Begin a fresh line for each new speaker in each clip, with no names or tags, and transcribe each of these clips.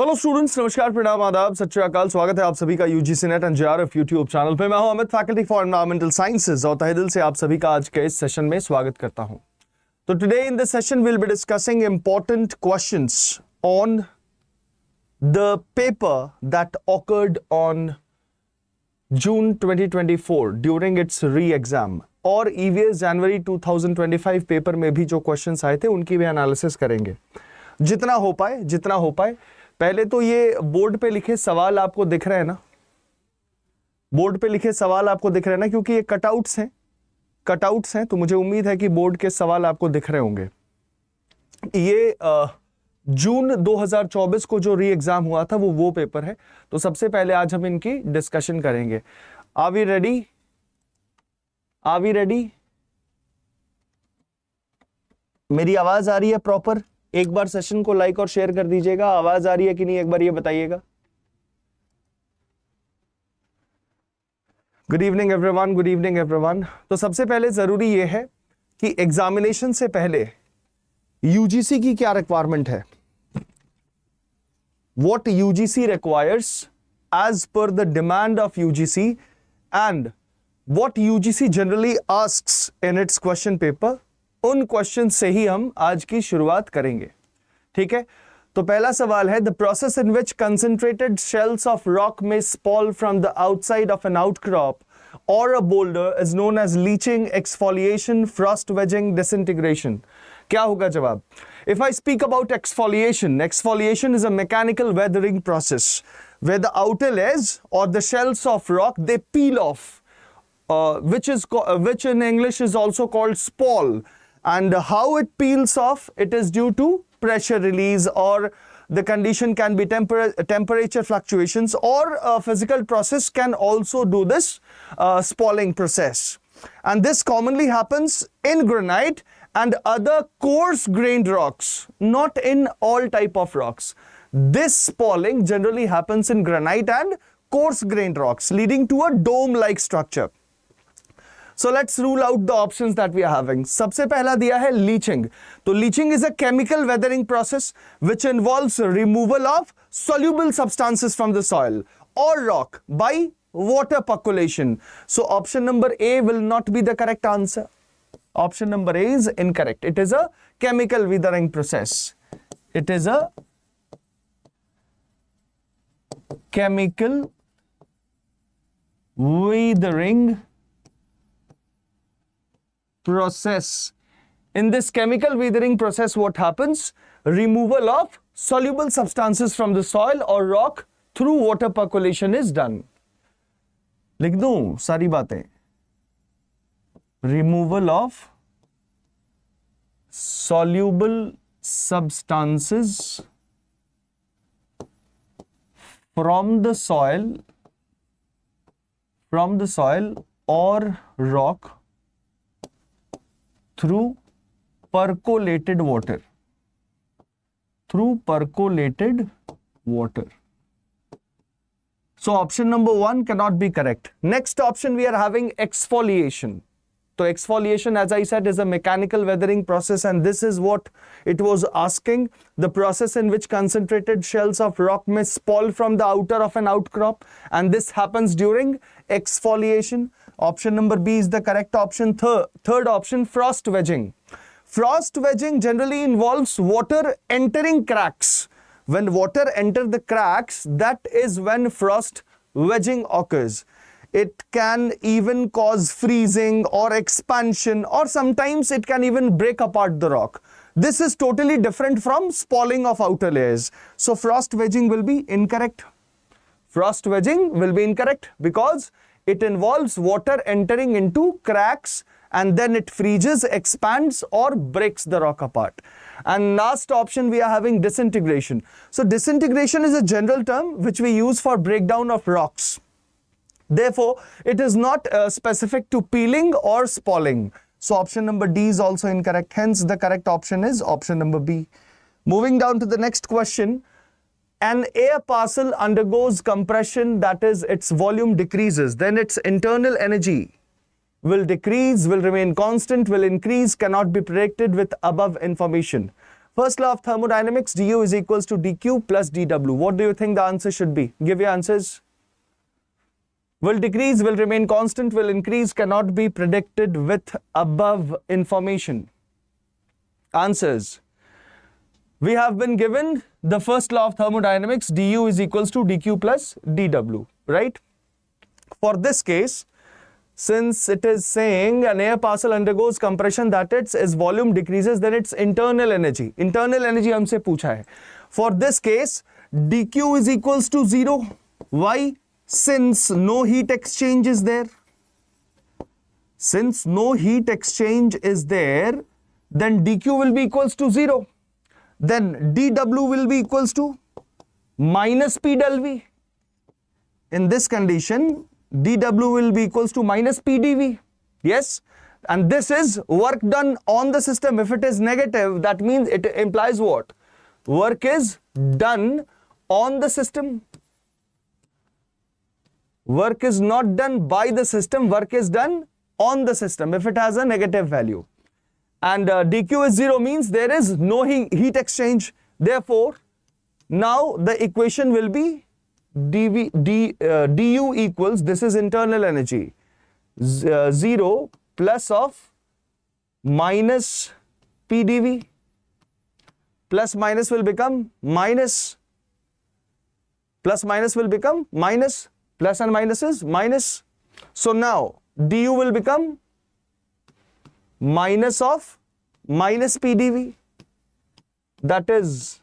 Hello students, नमस्कार, प्रणाम, आदाब, सत श्री अकाल। स्वागत है आप सभी का UGC net environmental YouTube channel पे। मैं हूं Amit, faculty for environmental sciences, और तहे दिल से आप सभी का आज के इस सेशन में स्वागत करता हूं। तो today in this session will be discussing important questions on the paper that awkward on June 2024 during its री एग्जाम, और ईवीएस जनवरी 2025 पेपर में भी जो क्वेश्चंस आए थे उनकी भी एनालिसिस करेंगे, जितना हो पाए। पहले तो ये बोर्ड पे लिखे सवाल आपको दिख रहे हैं ना, बोर्ड पे लिखे सवाल आपको दिख रहे हैं ना, क्योंकि ये कटआउट्स हैं, तो मुझे उम्मीद है कि बोर्ड के सवाल आपको दिख रहे होंगे। ये जून 2024 को जो री एग्जाम हुआ था वो पेपर है। तो सबसे पहले आज हम इनकी डिस्कशन करेंगे। Are we ready? मेरी आवाज आ रही है प्रॉपर? एक बार सेशन को लाइक और शेयर कर दीजिएगा। आवाज आ रही है कि नहीं, एक बार ये बताइएगा। Good evening everyone. तो सबसे पहले जरूरी ये है कि एग्जामिनेशन से पहले यूजीसी की क्या रिक्वायरमेंट है, what UGC requires as per the demand of UGC and what UGC generally asks in its question paper, उन क्वेश्चन से ही हम आज की शुरुआत करेंगे। ठीक है, तो पहला सवाल है, the process in which concentrated shells of rock may spall from the outside of an outcrop or a boulder is known as leaching, exfoliation, frost wedging, disintegration. क्या होगा जवाब? If I speak about exfoliation is a mechanical weathering process where the outer layers or the shells of rock, they peel off, which in English is also called spall. And how it peels off, it is due to pressure release, or the condition can be temperature fluctuations, or a physical process can also do this spalling process. And this commonly happens in granite and other coarse grained rocks, not in all type of rocks. This spalling generally happens in granite and coarse grained rocks, leading to a dome like structure. So let's rule out the options that we are having. सबसे पहला दिया है leaching. तो leaching is a chemical weathering process which involves removal of soluble substances from the soil or rock by water percolation. So option number A will not be the correct answer. Option number A is incorrect. It is a chemical weathering process. It is a chemical weathering process. In this chemical weathering process, what happens? Removal of soluble substances from the soil or rock through water percolation is done. लिख दूं सारी बातें। Removal of soluble substances from the soil or rock through percolated water. So option number 1 cannot be correct. Next option we are having exfoliation. So exfoliation, as I said, is a mechanical weathering process, and this is what it was asking. The process in which concentrated shells of rock may spall from the outer of an outcrop, and this happens during exfoliation. Option number B is the correct option. Third option, frost wedging. Frost wedging generally involves water entering cracks. When water enters the cracks, that is when frost wedging occurs. It can even cause freezing or expansion, or sometimes it can even break apart the rock. This is totally different from spalling of outer layers. So frost wedging will be incorrect. Frost wedging will be incorrect because it involves water entering into cracks and then it freezes, expands, or breaks the rock apart. And last option we are having disintegration. So disintegration is a general term which we use for breakdown of rocks. Therefore, it is not specific to peeling or spalling. So option number D is also incorrect. Hence, the correct option is option number B. Moving down to the next question. An air parcel undergoes compression, that is, its volume decreases. Then its internal energy will decrease, will remain constant, will increase, cannot be predicted with above information. First law of thermodynamics, du is equals to dq plus dw. What do you think the answer should be? Give your answers. Will decrease, will remain constant, will increase, cannot be predicted with above information. Answers. We have been given the first law of thermodynamics, du is equals to dq plus dw, right? For this case, since it is saying an air parcel undergoes compression, that its volume decreases, then its internal energy. Internal energy हमसे पूछा है. For this case, dq is equals to 0. Why? Since no heat exchange is there. Since no heat exchange is there, then dq will be equals to 0. Then dw will be equals to minus p del v. In this condition, dw will be equals to minus p dv. Yes? And this is work done on the system. If it is negative, that means it implies what? Work is done on the system. Work is not done by the system, work is done on the system if it has a negative value. And dq is 0 means there is no heat exchange. Therefore, now the equation will be du equals, this is internal energy, 0 plus of minus p dv. Plus minus will become minus. Plus minus will become minus. Plus and minus is minus. So now du will become minus of minus p dv. That is,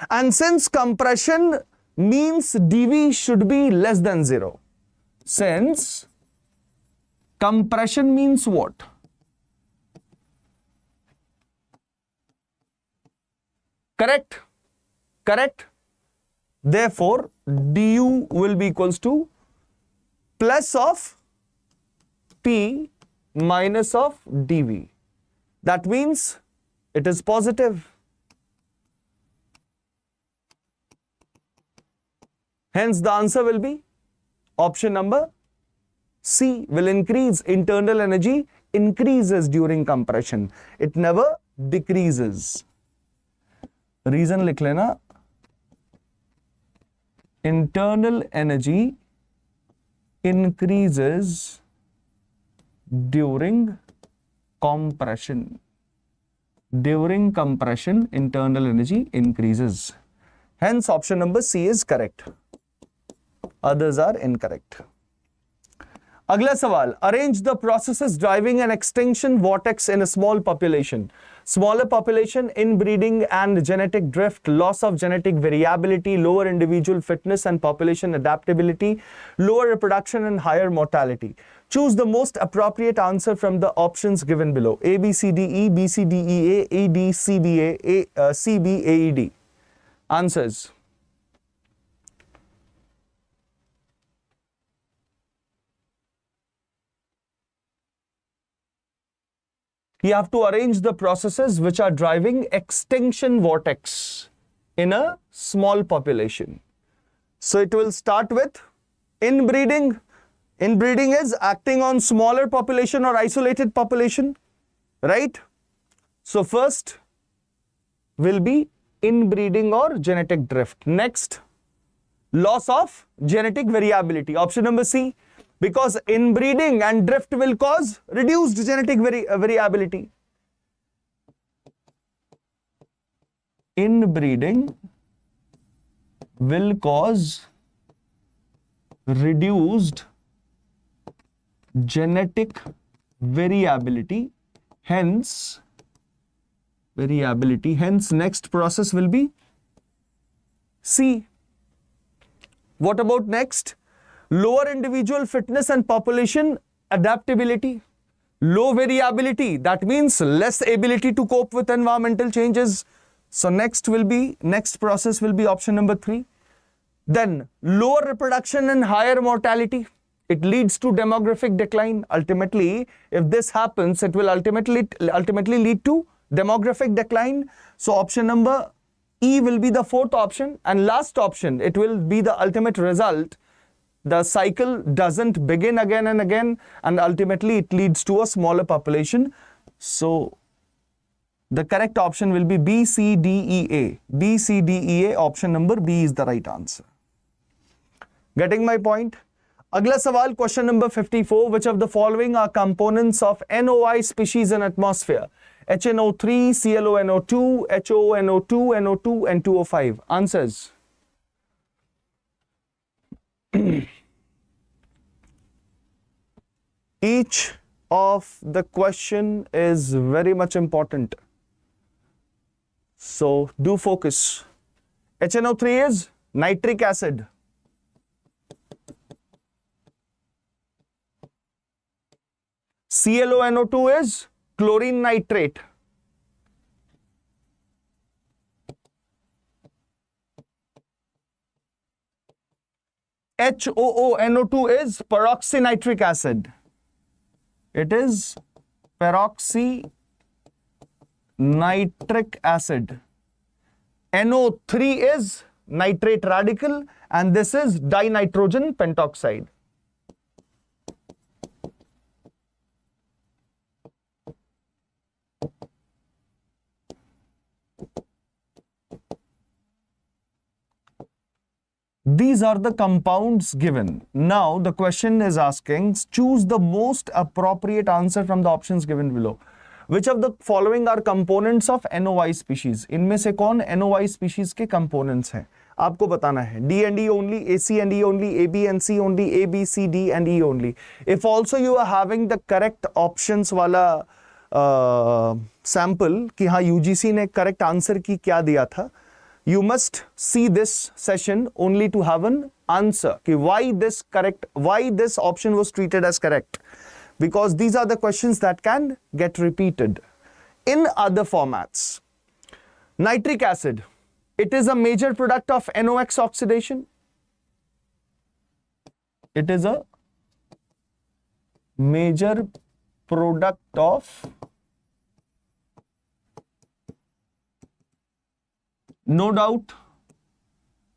and since compression means dv should be less than 0. Since compression means what? Correct? Correct? Therefore, du will be equals to plus of p minus of dv. That means it is positive. Hence, the answer will be option number C. Will increase. Internal energy increases during compression. It never decreases. Reason लिख लेना. Internal energy increases during compression. During compression, internal energy increases. Hence, option number C is correct. Others are incorrect. अगला सवाल. Arrange the processes driving an extinction vortex in a small population. Smaller population, inbreeding and genetic drift, loss of genetic variability, lower individual fitness and population adaptability, lower reproduction and higher mortality. Choose the most appropriate answer from the options given below. A, B, C, D, E, B, C, D, E, A, A, D, C, B, A, C, B, A, E, D. Answers. You have to arrange the processes which are driving extinction vortex in a small population. So it will start with inbreeding. Inbreeding is acting on smaller population or isolated population, right? So first will be inbreeding or genetic drift. Next, loss of genetic variability. Option number C. Because inbreeding and drift will cause reduced genetic variability. Inbreeding will cause reduced genetic variability. Hence, next process will be C. What about next? Lower individual fitness and population adaptability. Low variability, that means less ability to cope with environmental changes. So next process will be option number 3. Then lower reproduction and higher mortality. It leads to demographic decline. Ultimately, if this happens, it will ultimately lead to demographic decline. So option number E will be the 4th option, and last option, it will be the ultimate result. the cycle doesn't begin again and again, and ultimately it leads to a smaller population. So the correct option will be B, C, D, E, A. B, C, D, E, A. Option number B is the right answer. Getting my point? Agla sawal, question number 54. Which of the following are components of NOI species in atmosphere? HNO3, ClONO2, HONO2, NO2, and 2O5. Answers. Each of the question is very much important. So do focus. HNO3 is nitric acid. ClONO2 is chlorine nitrate. HOONO2 is peroxynitric acid. It is peroxynitric acid. NO3 is nitrate radical, and this is dinitrogen pentoxide. These are the compounds given. Now the question is asking, choose the most appropriate answer from the options given below. Which of the following are components of NOI species? इनमें से कौन NOI species के components हैं? आपको बताना है. D and E only, AC and E only, AB and C only, A, B, C, D and E only. If also you are having the correct options वाला sample कि हाँ UGC ने correct answer की क्या दिया था, you must see this session only to have an answer कि why this option was treated as correct, because these are the questions that can get repeated in other formats. Nitric acid, it is a major product of NOx oxidation. It is a major product of, no doubt.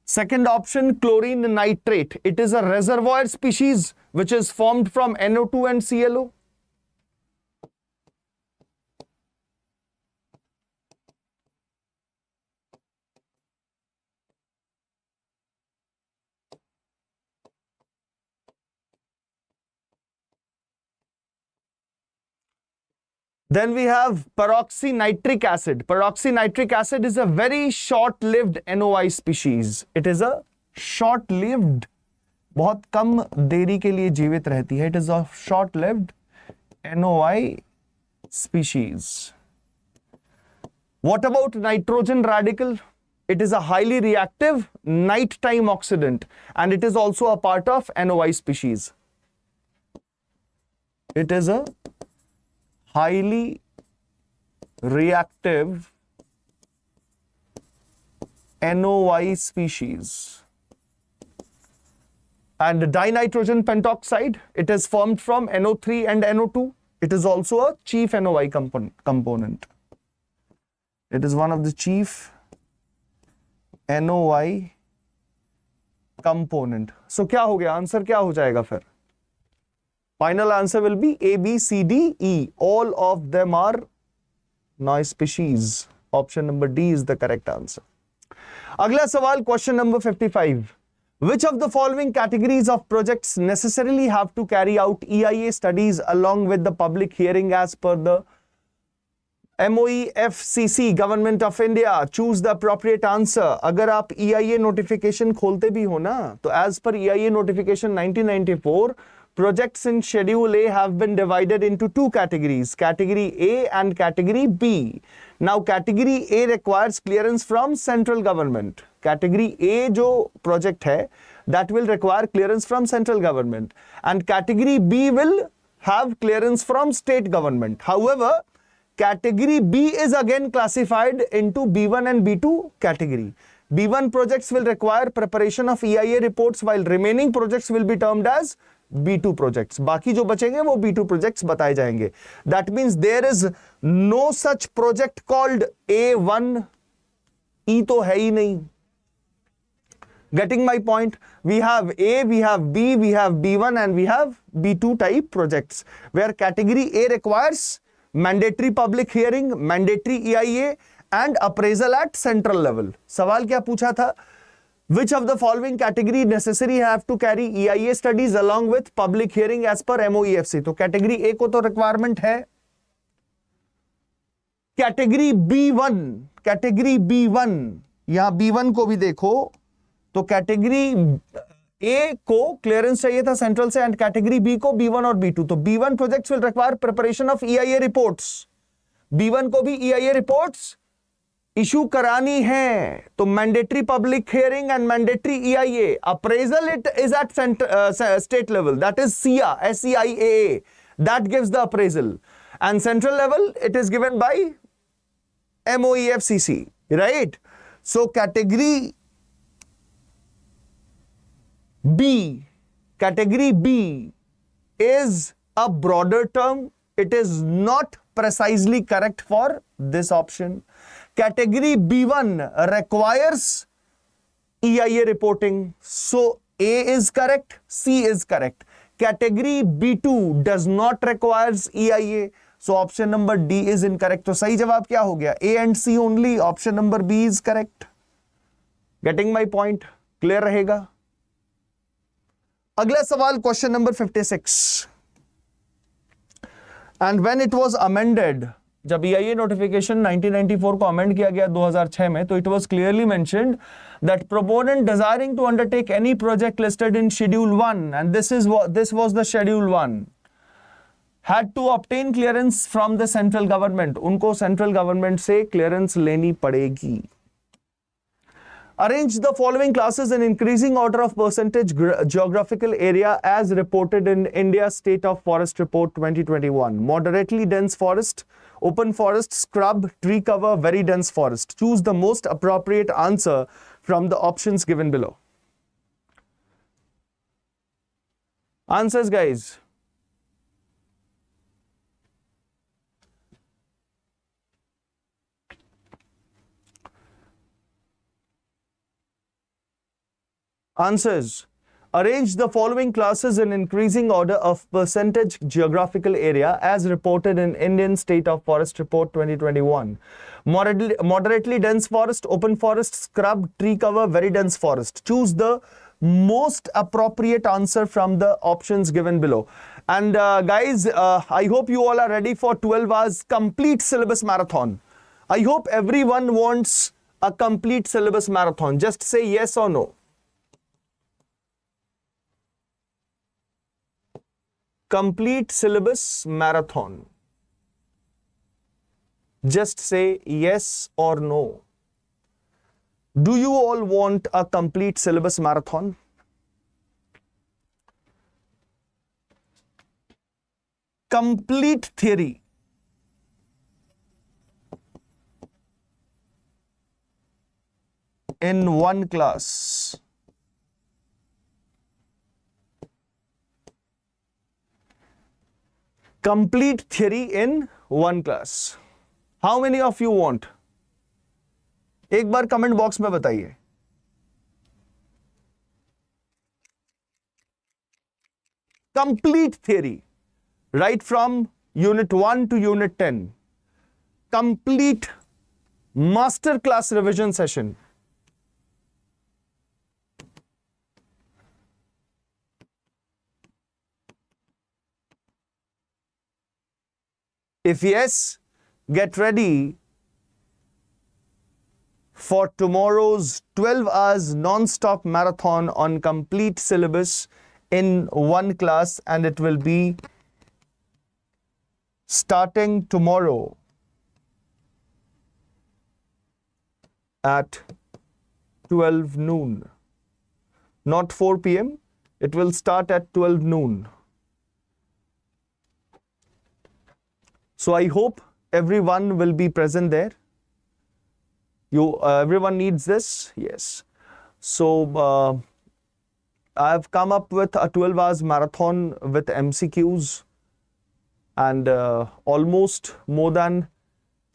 Second option, chlorine nitrate. It is a reservoir species which is formed from NO2 and ClO. Then we have peroxynitric acid. Peroxynitric acid is a very short-lived NOI species. It is a short-lived, बहुत कम देरी के लिए जीवित रहती है. It is a short-lived NOI species. What about nitrogen radical? It is a highly reactive nighttime oxidant, and it is also a part of NOI species. It is a highly reactive NOI species. And dinitrogen pentoxide, it is formed from NO3 and NO2. It is also a chief NOI component. It is one of the chief NOI component. So क्या हो गया? Answer क्या हो जाएगा फिर? Final answer will be A, B, C, D, E. All of them are NOI species. Option number D is the correct answer. Agla sawal, question number 55. Which of the following categories of projects necessarily have to carry out EIA studies along with the public hearing as per the MOEFCC, Government of India? Choose the appropriate answer. अगर आप EIA notification खोलते भी हो ना, तो as per EIA notification 1994, projects in Schedule A have been divided into two categories, Category A and Category B. Now, Category A requires clearance from central government. Category A जो project है, that will require clearance from central government. And Category B will have clearance from state government. However, Category B is again classified into B1 and B2 category. B1 projects will require preparation of EIA reports, while remaining projects will be termed as B2 projects. बाकी जो बचेंगे वो B2 projects बताए जाएंगे. That means there is no such project called A1. E तो है ही नहीं. Getting my point? We have A, we have B, we have B1 and we have B2 type projects where category A requires mandatory public hearing, mandatory EIA and appraisal at central level. सवाल क्या पूछा था? Which of the following category necessary have to carry EIA studies along with public hearing as per MOEFC? तो category A को तो requirement है. Category B1 यहां B1 को भी देखो तो कैटेगरी ए को क्लियरेंस चाहिए था सेंट्रल से एंड कैटेगरी बी को B1 और B2. तो B1 projects will require preparation of EIA reports. B1 को भी EIA रिपोर्ट्स इशू करानी है तो mandatory public hearing and mandatory EIA. Appraisal it is at state level, that is SIA, SEIAA, that gives the appraisal and central level it is given by MOEFCC, right? So category B, category B is a broader term. It is not precisely correct for this option. Category B1 requires EIA reporting. So A is correct, C is correct. Category B2 does not requires EIA. So option number D is incorrect. तो सही जवाब क्या हो गया? A and C only. Option number B is correct. Getting my point? Clear रहेगा? अगला सवाल question number 56. And when it was amended, जब EIA नोटिफिकेशन 1994 को अमेंड किया गया 2006 में, तो it was clearly mentioned that proponent desiring to undertake any project listed in schedule 1 and this was the schedule 1 had to obtain clearance from the central government. उनको central government से clearance लेनी पड़ेगी. Arrange the following classes in increasing order of percentage geographical area as reported in India State of Forest Report 2021. Moderately dense forest, open forest, scrub, tree cover, very dense forest. Choose the most appropriate answer from the options given below. Answers, guys. Answers. Arrange the following classes in increasing order of percentage geographical area as reported in Indian State of Forest Report 2021. Moderately dense forest, open forest, scrub, tree cover, very dense forest. Choose the most appropriate answer from the options given below. And guys, I hope you all are ready for 12 hours complete syllabus marathon. I hope everyone wants a complete syllabus marathon. Just say yes or no. Complete syllabus marathon. Just say yes or no. Do you all want a complete syllabus marathon? Complete theory. In one class. Complete theory in one class. How many of you want? एक बार comment box में बताइए. Complete theory, right from unit 1 to unit 10. Complete master class revision session. If yes, get ready for tomorrow's 12 hours non-stop marathon on complete syllabus in one class, and it will be starting tomorrow at 12 noon. Not 4 p.m. It will start at 12 noon. So I hope everyone will be present there. Everyone needs this, yes. So I've come up with a 12 hours marathon with MCQs and almost more than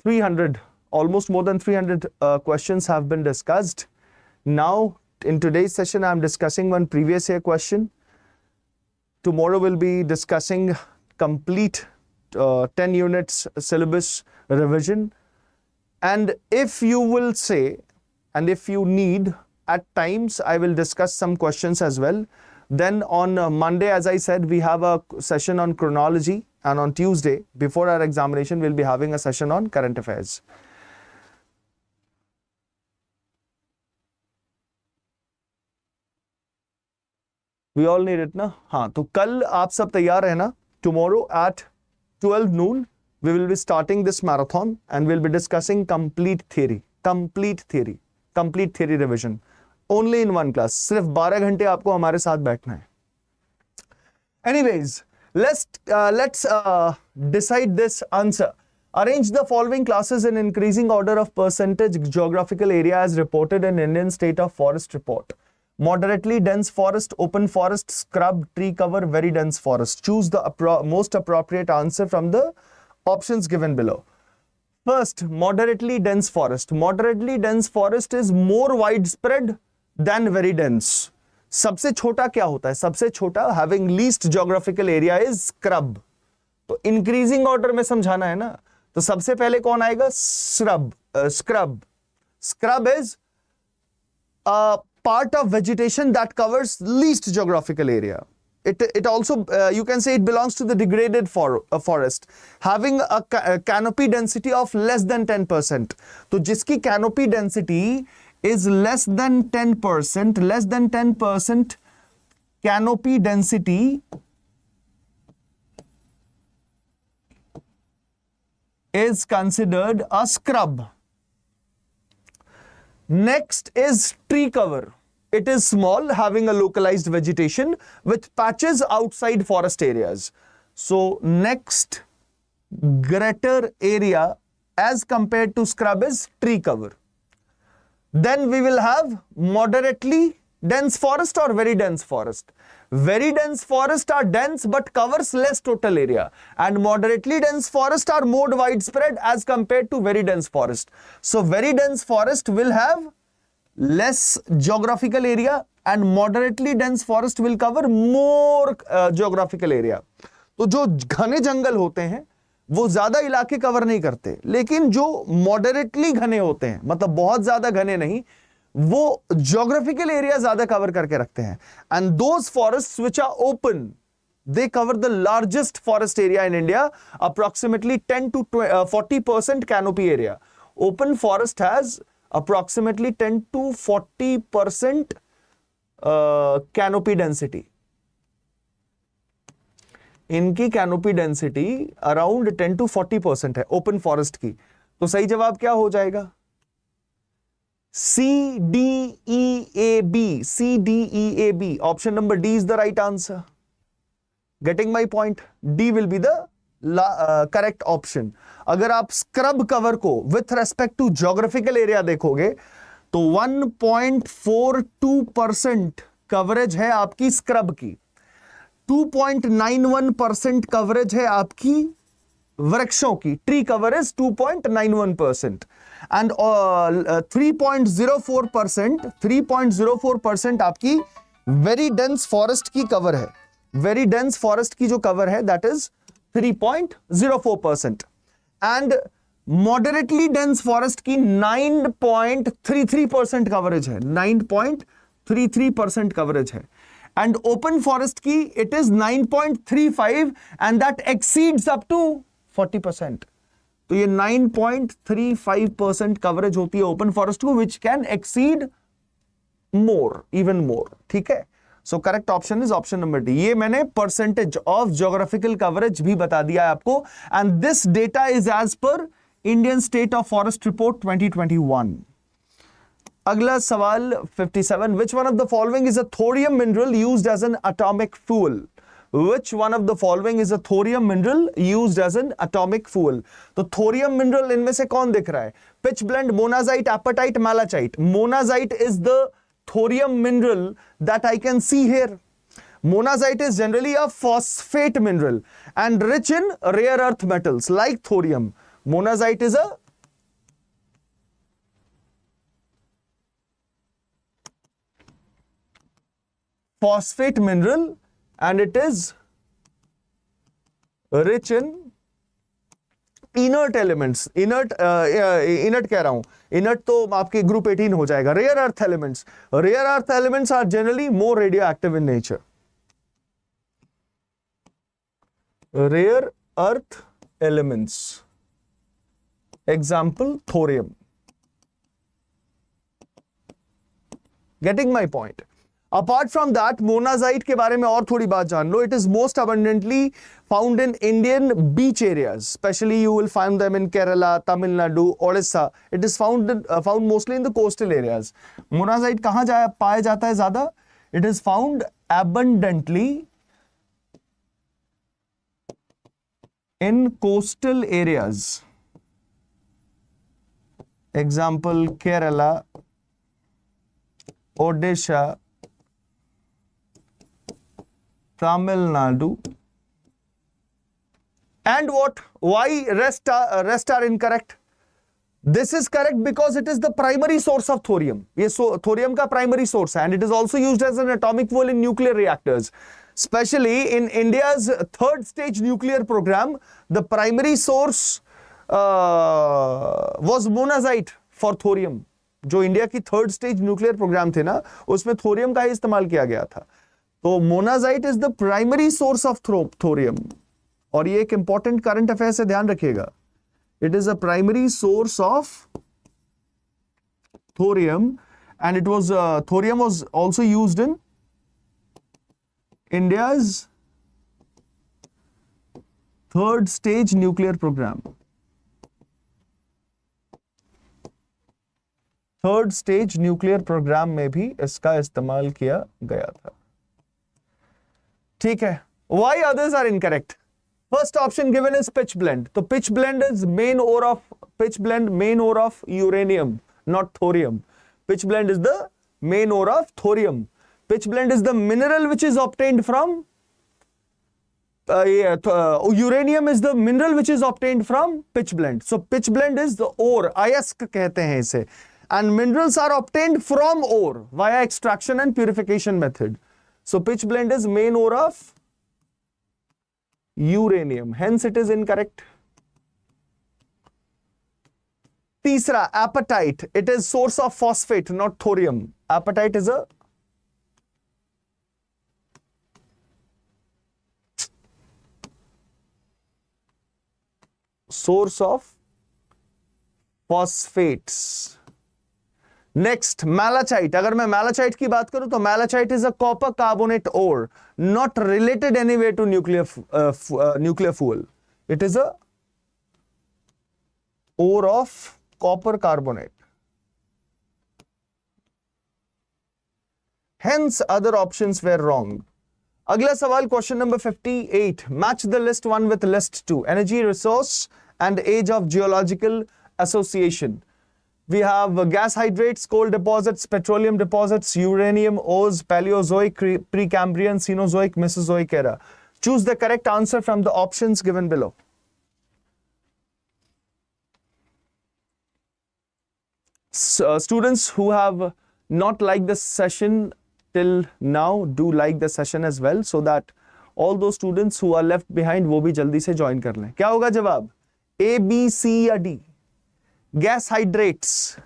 300 questions have been discussed. Now in today's session I'm discussing one previous year question. Tomorrow we'll be discussing complete 10 units syllabus revision. And if you will say, and if you need, at times I will discuss some questions as well. Then on Monday, as I said, we have a session on chronology, and on Tuesday, before our examination, we'll be having a session on current affairs. We all need it, ना? हाँ, तो कल आप सब तैयार रहना. Tomorrow at 12 noon, we will be starting this marathon and we'll be discussing complete theory revision. Only in one class. सिर्फ 12 घंटे आपको हमारे साथ बैठना है. Anyways, let's decide this answer. Arrange the following classes in increasing order of percentage geographical area as reported in Indian State of Forest Report. Moderately dense forest, open forest, scrub, tree cover, very dense forest. Choose the most appropriate answer from the options given below. First, moderately dense forest. Moderately dense forest is more widespread than very dense. सबसे छोटा क्या होता है? सबसे छोटा having least geographical area is scrub. तो increasing order में समझाना है ना. तो सबसे पहले कौन आएगा? Scrub. Scrub is a part of vegetation that covers least geographical area. It also, you can say it belongs to the degraded forest, having a canopy density of less than 10%. तो जिसकी canopy density is less than 10%, canopy density is considered a scrub. Next is tree cover. It is small, having a localized vegetation with patches outside forest areas. So next greater area as compared to scrub is tree cover. Then we will have moderately dense forest or very dense forest. Very dense forest are dense but covers less total area, and moderately dense forest are more widespread as compared to very dense forest. So very dense forest will have less geographical area and moderately dense forest will cover more geographical area. तो जो घने जंगल होते हैं वो ज्यादा इलाके cover नहीं करते, लेकिन जो मॉडरेटली घने होते हैं, मतलब बहुत ज्यादा घने नहीं, वो geographical area ज्यादा कवर करके रखते हैं. And those forests which are open, they cover the largest forest area in India, approximately 10 to 40% canopy area. Open forest has approximately 10 to 40% canopy density. इनकी canopy density around 10 to 40% है open forest की. तो सही जवाब क्या हो जाएगा? C, D, E, A, B. C, D, E, A, B. Option number D is the right answer. Getting my point? D will be the correct option. अगर आप स्क्रब कवर को with respect to geographical area देखोगे तो 1.42% coverage है आपकी scrub की, 2.91% coverage है आपकी वृक्षों की. ट्री कवर इज 2.91% एंड 3.04% आपकी वेरी डेंस फॉरेस्ट की कवर है. वेरी डेंस फॉरेस्ट की जो कवर है that is 3.04%. And moderately dense forest की 9.33% कवरेज है. 9.33% कवरेज है. एंड ओपन फॉरेस्ट की it is 9.35 and that exceeds up to 40%. तो ये 9.35% कवरेज होती है ओपन फॉरेस्ट को, which can exceed more, even more. ठीक है. So correct option is option number D. ये मैंने परसेंटेज ऑफ ज्योग्राफिकल कवरेज भी बता दिया है आपको. And this data is as per Indian state of forest report 2021. अगला सवाल 57. Which one of the following is a thorium mineral used as an atomic fuel? Which one of the following is a thorium mineral used as an atomic fuel? तो thorium mineral इनमें से कौन दिख रहा है? Pitch blende, monazite, apatite, malachite. Monazite is the thorium mineral that I can see here. Monazite is generally a phosphate mineral and rich in rare earth metals like thorium. Monazite is a phosphate mineral and it is rich in inert elements. Inert कह रहा हूं, inert तो आपके group 18 हो जाएगा. Rare earth elements. Rare earth elements are generally more radioactive in nature. Rare earth elements. Example, thorium. Getting my point. Apart from that, monazite के बारे में और थोड़ी बात जान लो. It is most abundantly found in Indian beach areas. Especially you will find them in Kerala, Tamil Nadu, Odisha. It is found mostly in the coastal areas. Monazite कहाँ पाया जाता है ज़्यादा? It is found abundantly in coastal areas. Example, Kerala, Odisha, Tamil Nadu. And what? Why rest are incorrect? This is correct because it is the primary source of thorium. Yes, so thorium का primary source है, and it is also used as an atomic fuel in nuclear reactors. Especially in India's third stage nuclear program, the primary source was monazite for thorium. जो India की third stage nuclear programme थे ना, उसमें thorium का ही इस्तेमाल किया गया था. तो monazite is the primary source of thorium. और ये एक इंपॉर्टेंट करंट अफेयर से ध्यान रखिएगा. It is a primary source of thorium and it was thorium was also used in India's third stage nuclear program. Third stage nuclear program में भी इसका इस्तेमाल किया गया था. ठीक है. Why others are incorrect? First option given is pitch blende. So pitch blende is main ore of uranium, not thorium. Pitch blende is the main ore of thorium. Pitch blende is the mineral which is obtained from uranium is the mineral which is obtained from pitch blende. So pitch blende is the ore, अयस्क कहते हैं इसे. And minerals are obtained from ore via extraction and purification method. So pitch blende is main ore of uranium. Hence it is incorrect. Teesra, apatite. It is source of phosphate, not thorium. Apatite is a source of phosphates. Next, malachite. अगर मैं malachite की बात करूं तो malachite is a copper carbonate ore, not related anyway to nuclear fuel. It is a ore of copper carbonate. Hence, other options were wrong. अगला सवाल, question number 58. Match the list 1 with list 2. Energy, resource, and age of geological association. We have gas hydrates, coal deposits, petroleum deposits, uranium ores, Paleozoic, Precambrian, Cenozoic, Mesozoic era. Choose the correct answer from the options given below. Students who have not liked this session till now, do like the session as well, so that all those students who are left behind वो भी जल्दी से join कर लें. क्या होगा जवाब? A, B, C या D? Gas hydrates.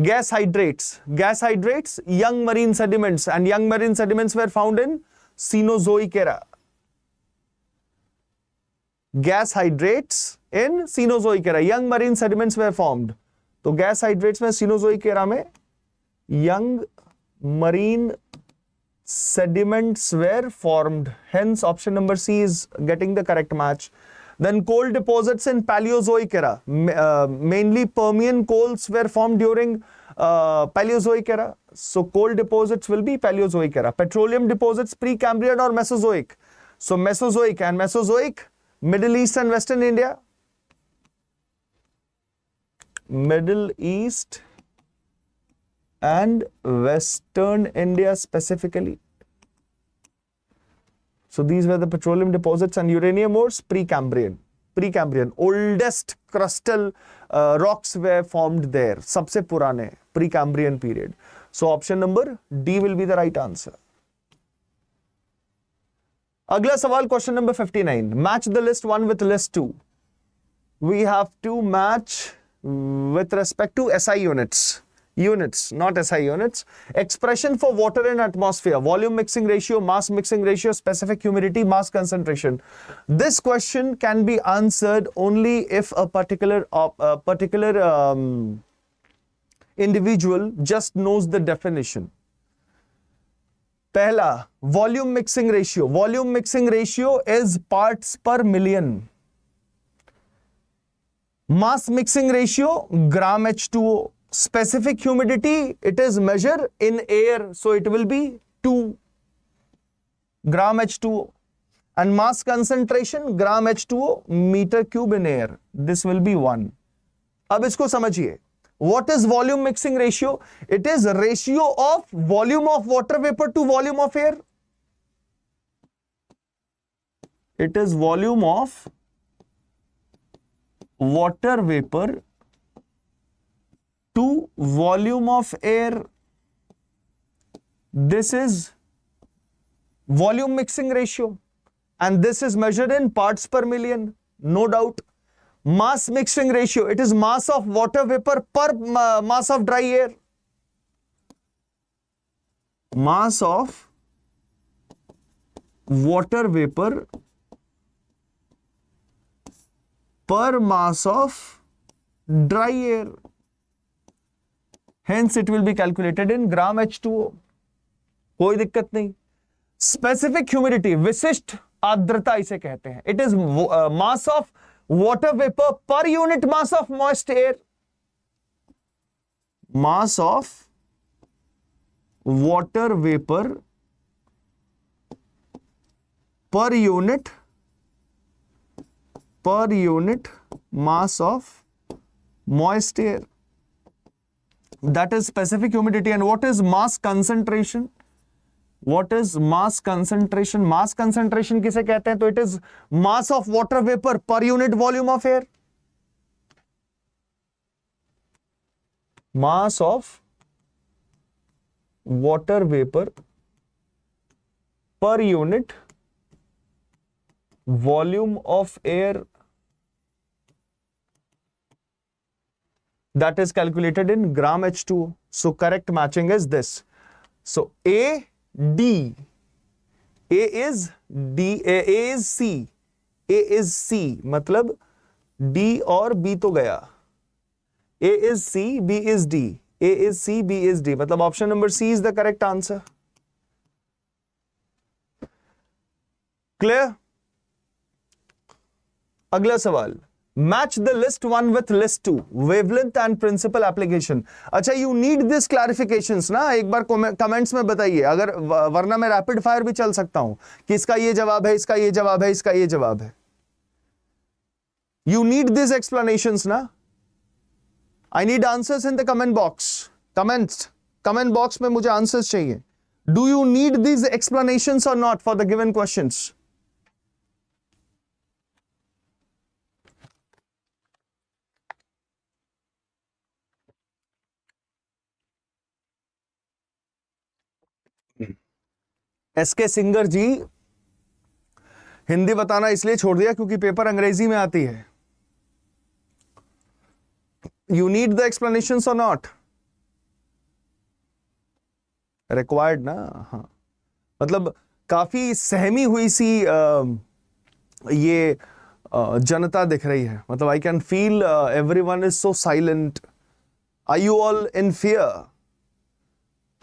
Gas hydrates. Gas hydrates, young marine sediments, and young marine sediments were found in Cenozoic era. Gas hydrates in Cenozoic era. Young marine sediments were formed. तो gas hydrates में Cenozoic era में young marine sediments were formed. Hence, option number C is getting the correct match. Then coal deposits in Paleozoic era. Mainly Permian coals were formed during Paleozoic era. So coal deposits will be Paleozoic era. Petroleum deposits Precambrian or Mesozoic. So Mesozoic and Mesozoic, Middle East and Western India. Middle East and Western India specifically. So these were the petroleum deposits, and uranium ores Precambrian. Precambrian, oldest crustal rocks were formed there. सबसे पुराने Precambrian period. So option number D will be the right answer. अगला सवाल, question number 59. Match the list 1 with list 2. We have to match with respect to SI units. Units, not SI units. Expression for water in atmosphere, volume mixing ratio, mass mixing ratio, specific humidity, mass concentration. This question can be answered only if a particular individual just knows the definition. पहला, volume mixing ratio. Volume mixing ratio is parts per million. Mass mixing ratio, gram H2O. Specific humidity, it is measured in air, so it will be 2 gram H2O. And mass concentration, gram H2O, meter cube in air. This will be 1. अब इसको समझिए. What is volume mixing ratio? It is ratio of volume of water vapor to volume of air. It is volume of water vapor to volume of air. This is volume mixing ratio, and this is measured in parts per million, no doubt. Mass mixing ratio, it is mass of water vapor per mass of dry air. Mass of water vapor per mass of dry air. Hence it will be calculated in gram H2O. कोई दिक्कत नहीं. Specific humidity, विशिष्ट आर्द्रता इसे कहते हैं. It is mass of water vapor per unit mass of moist air. Mass of water vapor per unit mass of moist air. That is specific humidity. And what is mass concentration? What is mass concentration? Mass concentration किसे कहते हैं? तो it is mass of water vapor per unit volume of air. Mass of water vapor per unit volume of air. That is calculated in gram H2O. So correct matching is this. So A, D. A is D. A is C. A is C. मतलब D और B तो गया. A is C, B is D. A is C, B is D. मतलब option number C is the correct answer. Clear? अगला सवाल. Match the list 1 with list 2. Wavelength and principal application. अच्छा, you need this clarifications ना. एक बार comments में बताइए, अगर वरना मैं रैपिड फायर भी चल सकता हूं कि इसका ये जवाब है, इसका ये जवाब है, इसका ये जवाब है. You need these explanations ना. I need answers in the comment box. Comment box में मुझे answers चाहिए. Do you need these explanations or not for the given questions? SK Singer ji, Hindi बताना इसलिए छोड़ दिया क्योंकि पेपर अंग्रेजी में आती है. यू नीड द एक्सप्लेनेशंस और नॉट? रिक्वायर्ड ना. हाँ, मतलब काफी सहमी हुई सी ये जनता दिख रही है. मतलब I can feel everyone is so silent. Are you all in fear?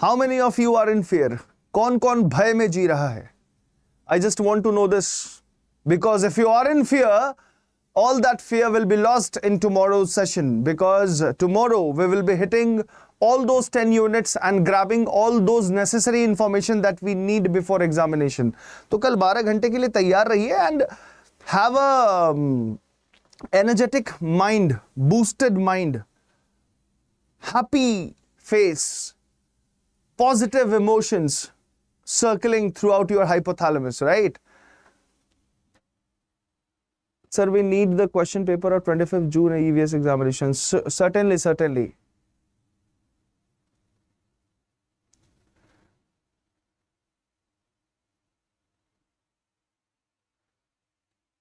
How many of you are in fear? कौन कौन भय में जी रहा है? I just want to know this, because if you are in fear, all that fear will be lost in tomorrow's session, because tomorrow we will be hitting all those 10 units and grabbing all those necessary information that we need before examination. तो कल 12 घंटे के लिए तैयार रहिए and have a energetic mind, boosted mind, happy face, positive emotions circling throughout your hypothalamus, right? Sir, we need the question paper of 25th June EVS examinations. Certainly.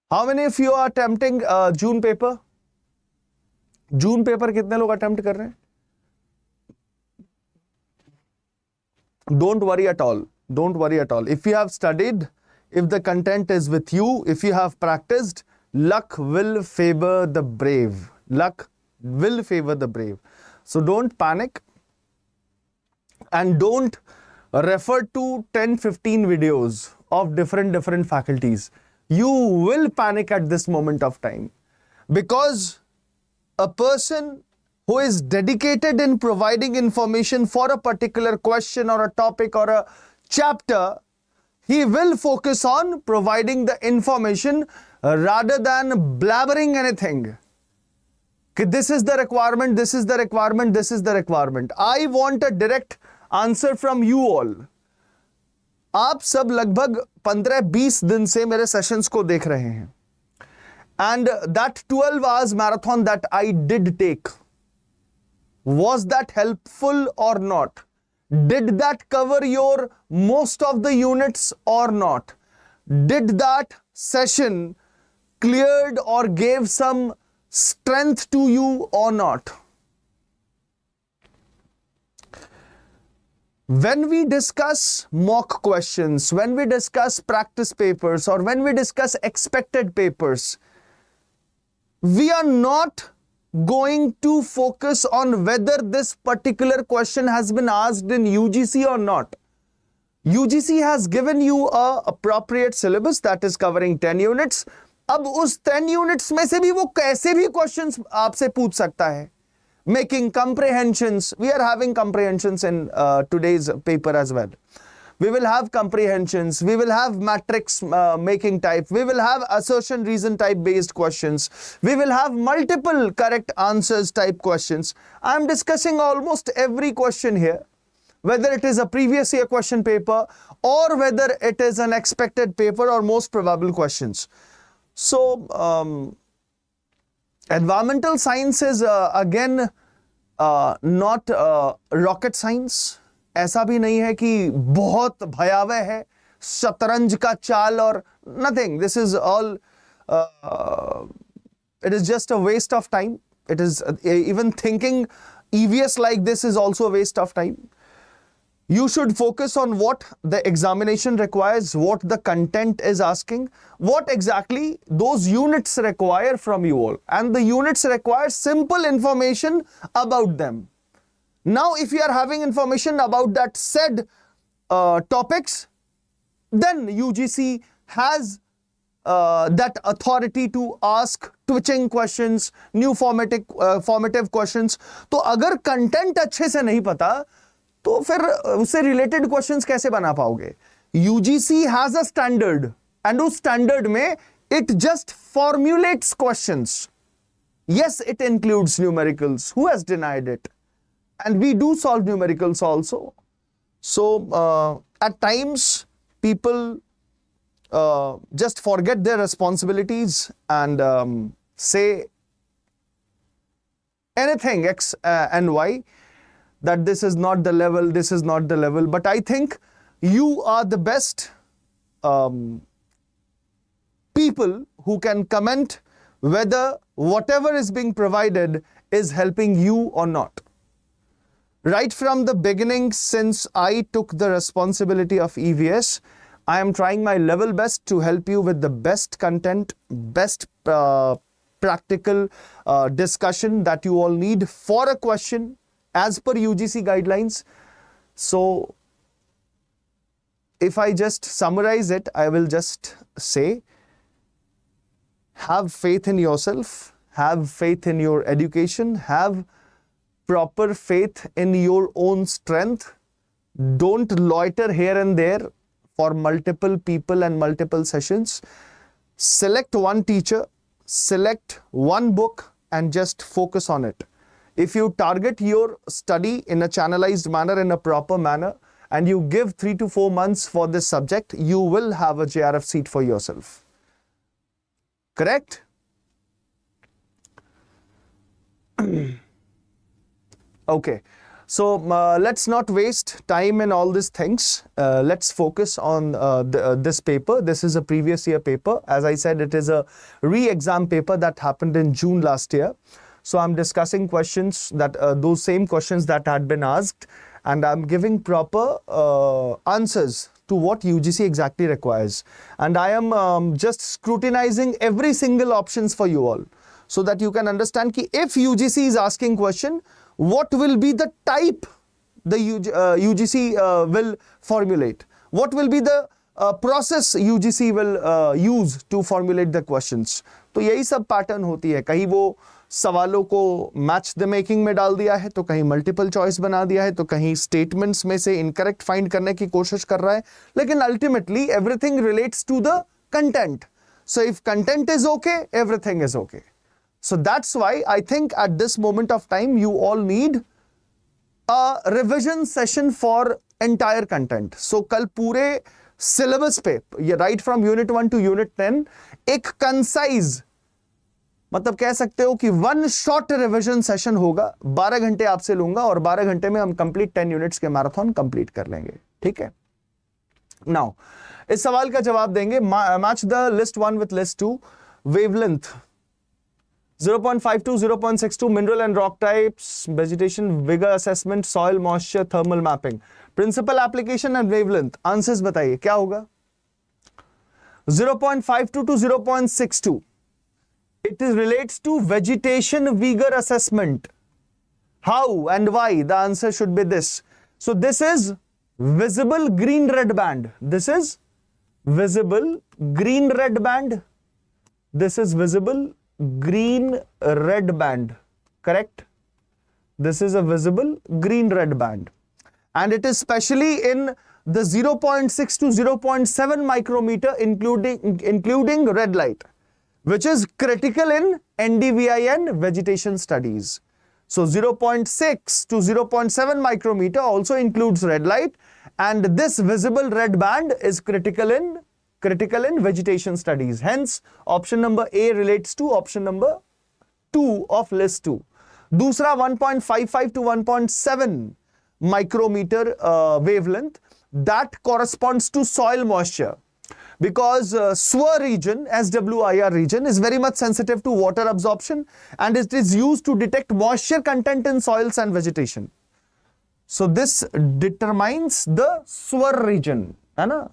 How many of you are attempting June paper? June paper कितने लोग attempt कर रहे हैं? Don't worry at all. Don't worry at all. If you have studied, if the content is with you, if you have practiced, luck will favor the brave. Luck will favor the brave. So don't panic and don't refer to 10-15 videos of different faculties. You will panic at this moment of time because a person who is dedicated in providing information for a particular question or a topic or a chapter, he will focus on providing the information rather than blabbering anything. This is the requirement, this is the requirement, this is the requirement. I want a direct answer from you all. आप सब लगभग 15-20 दिन से मेरे sessions को देख रहे हैं. And that 12 hours marathon that I did take, was that helpful or not? Did that cover your most of the units or not? Did that session cleared or gave some strength to you or not? When we discuss mock questions, when we discuss practice papers, or when we discuss expected papers, we are not going to focus on whether this particular question has been asked in UGC or not. UGC has given you a appropriate syllabus that is covering 10 units. अब उस 10 units में से भी वो कैसे भी questions आपसे पूछ सकता है. Making comprehensions. We are having comprehensions in today's paper as well. We will have comprehensions. We will have matrix making type. We will have assertion reason type based questions. We will have multiple correct answers type questions. I am discussing almost every question here, whether it is a previous year question paper or whether it is an expected paper or most probable questions. So, environmental science is again not rocket science. ऐसा भी नहीं है कि बहुत भयावह है, शतरंज का चाल और nothing. This is all, it is just a waste of time. It is even thinking EVS like this is also a waste of time. You should focus on what the examination requires, what the content is asking, what exactly those units require from you all. And the units require simple information about them. Now, if you are having information about that said topics, then UGC has that authority to ask twitching questions, new formative questions. तो अगर content अच्छे से नहीं पता, तो फिर उससे related questions कैसे बना पाओगे? UGC has a standard, and उस standard में it just formulates questions. Yes, it includes numericals. Who has denied it? And we do solve numericals also. So, at times, people just forget their responsibilities and say anything X and Y, that this is not the level, this is not the level. But I think you are the best people who can comment whether whatever is being provided is helping you or not. Right from the beginning, since I took the responsibility of EVS, I am trying my level best to help you with the best content, best practical discussion that you all need for a question as per UGC guidelines. So, if I just summarize it, I will just say, have faith in yourself, have faith in your education, have proper faith in your own strength. Don't loiter here and there for multiple people and multiple sessions. Select one teacher, select one book and just focus on it. If you target your study in a channelized manner, in a proper manner, and you give 3 to 4 months for this subject, you will have a JRF seat for yourself. Correct? Okay. So let's not waste time in all these things. Let's focus on this paper. This is a previous year paper. As I said, it is a re-exam paper that happened in June last year. So I'm discussing questions that those same questions that had been asked, and I'm giving proper answers to what UGC exactly requires. And I am just scrutinizing every single options for you all, so that you can understand ki if UGC is asking question, what will be the type the UGC will formulate? What will be the process UGC will use to formulate the questions? तो यही सब pattern होती है. कहीं वो सवालों को match the making में डाल दिया है, तो कहीं मल्टीपल चॉइस बना दिया है, तो कहीं स्टेटमेंट्स में से इनकरेक्ट फाइंड करने की कोशिश कर रहा है. लेकिन ultimately everything relates to the content. So if content is okay, everything is okay. So that's why I think at this moment of time you all need a revision session for entire content. So कल पूरे syllabus पे, right from unit 1 to unit 10, एक concise, मतलब कह सकते हो कि one short revision session होगा. 12 घंटे आपसे लूंगा और 12 घंटे में हम complete 10 units के मैराथन complete कर लेंगे. ठीक है? Now, इस सवाल का जवाब देंगे. Match the list 1 with list 2. Wavelength 0.52, 0.62, mineral and rock types, vegetation, vigor assessment, soil moisture, thermal mapping. Principal application and wavelength. Answers बताइए क्या होगा? 0.52 to 0.62. It relates to vegetation vigor assessment. How and why? The answer should be this. So this is visible green red band. This is visible green red band. This is visible green red band, correct? This is a visible green red band, and it is specially in the 0.6 to 0.7 micrometer, including red light, which is critical in NDVIN vegetation studies. So 0.6 to 0.7 micrometer also includes red light, and this visible red band is critical in vegetation studies. Hence, option number A relates to option number 2 of list 2. दूसरा 1.55 to 1.7 micrometer wavelength, that corresponds to soil moisture, because SWR region, SWIR region, is very much sensitive to water absorption, and it is used to detect moisture content in soils and vegetation. So this determines the SWR region, है ना?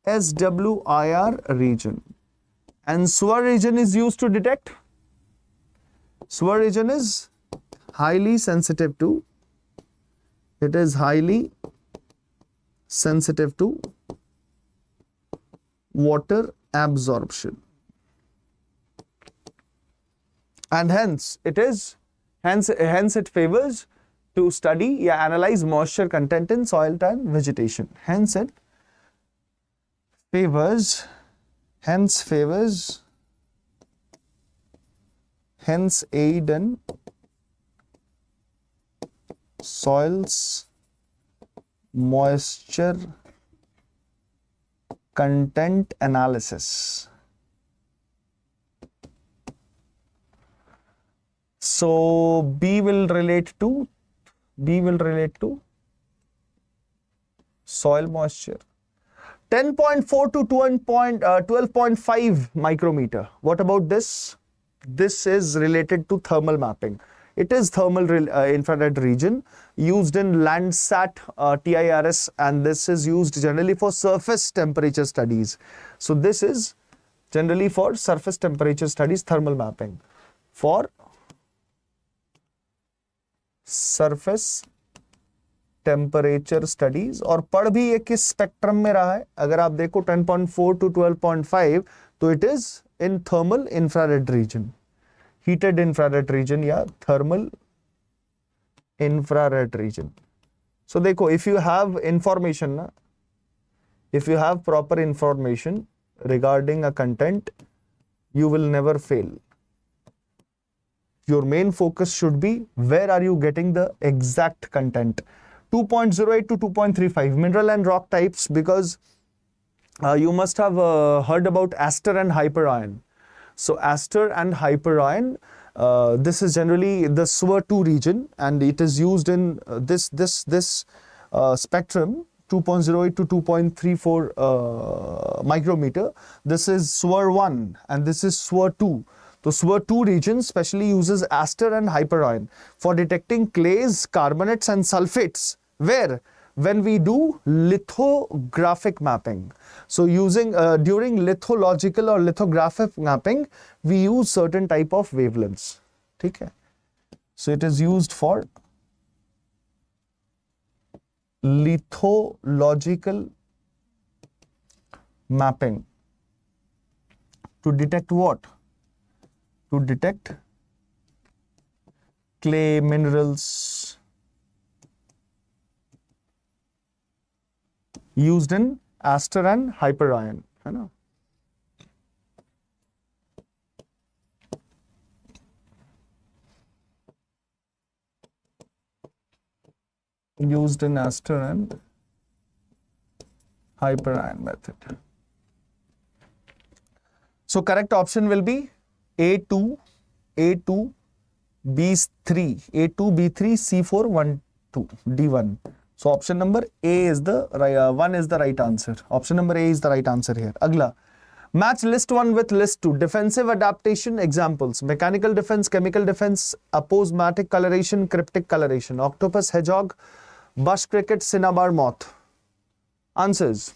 SWIR region, and SWR region is used to detect. SWR region is highly sensitive to. It is highly sensitive to water absorption, and hence it favors to study or analyze moisture content in soil and vegetation. Hence aid in soils moisture content analysis. So B will relate to soil moisture. 10.4 to 12.5 micrometer. What about this? This is related to thermal mapping. It is thermal infrared region used in Landsat TIRS, and this is used generally for surface temperature studies. So this is generally for surface temperature studies, thermal mapping for surface temperature studies. और पढ़ भी ये किस spectrum में रहा है? अगर आप देखो 10.4 to 12.5, तो it is in thermal infrared reason, heated infrared reason या थर्मल इंफ्रारेड रीजन. सो देखो, इफ यू हैव इंफॉर्मेशन ना, if you have proper information regarding a content, you will never fail. Your main focus should be where are you getting the exact content. 2.08 to 2.35 mineral and rock types, because you must have heard about aster and hyperion. So aster and hyperion, This is generally the SWR2 region, and it is used in this spectrum 2.08 to 2.34 micrometer. This is SWR1 and this is SWR2. So SWR2 region specially uses aster and hyperion for detecting clays, carbonates and sulfates. Where? When we do lithographic mapping. So using during lithological or lithographic mapping, we use certain type of wavelengths. Okay? So it is used for lithological mapping to detect what? To detect clay, minerals, used in aster and hyperion. है ना? Used in aster and hyperion method. So correct option will be A2, A2, B3, A2, B3, C4, 1, 2, D1. So option number A is the one is the right answer. Option number A is the right answer here. Agla. Match list 1 with list 2. Defensive adaptation examples. Mechanical defense, chemical defense, aposematic coloration, cryptic coloration. Octopus, hedgehog, bush cricket, cinnabar moth. Answers.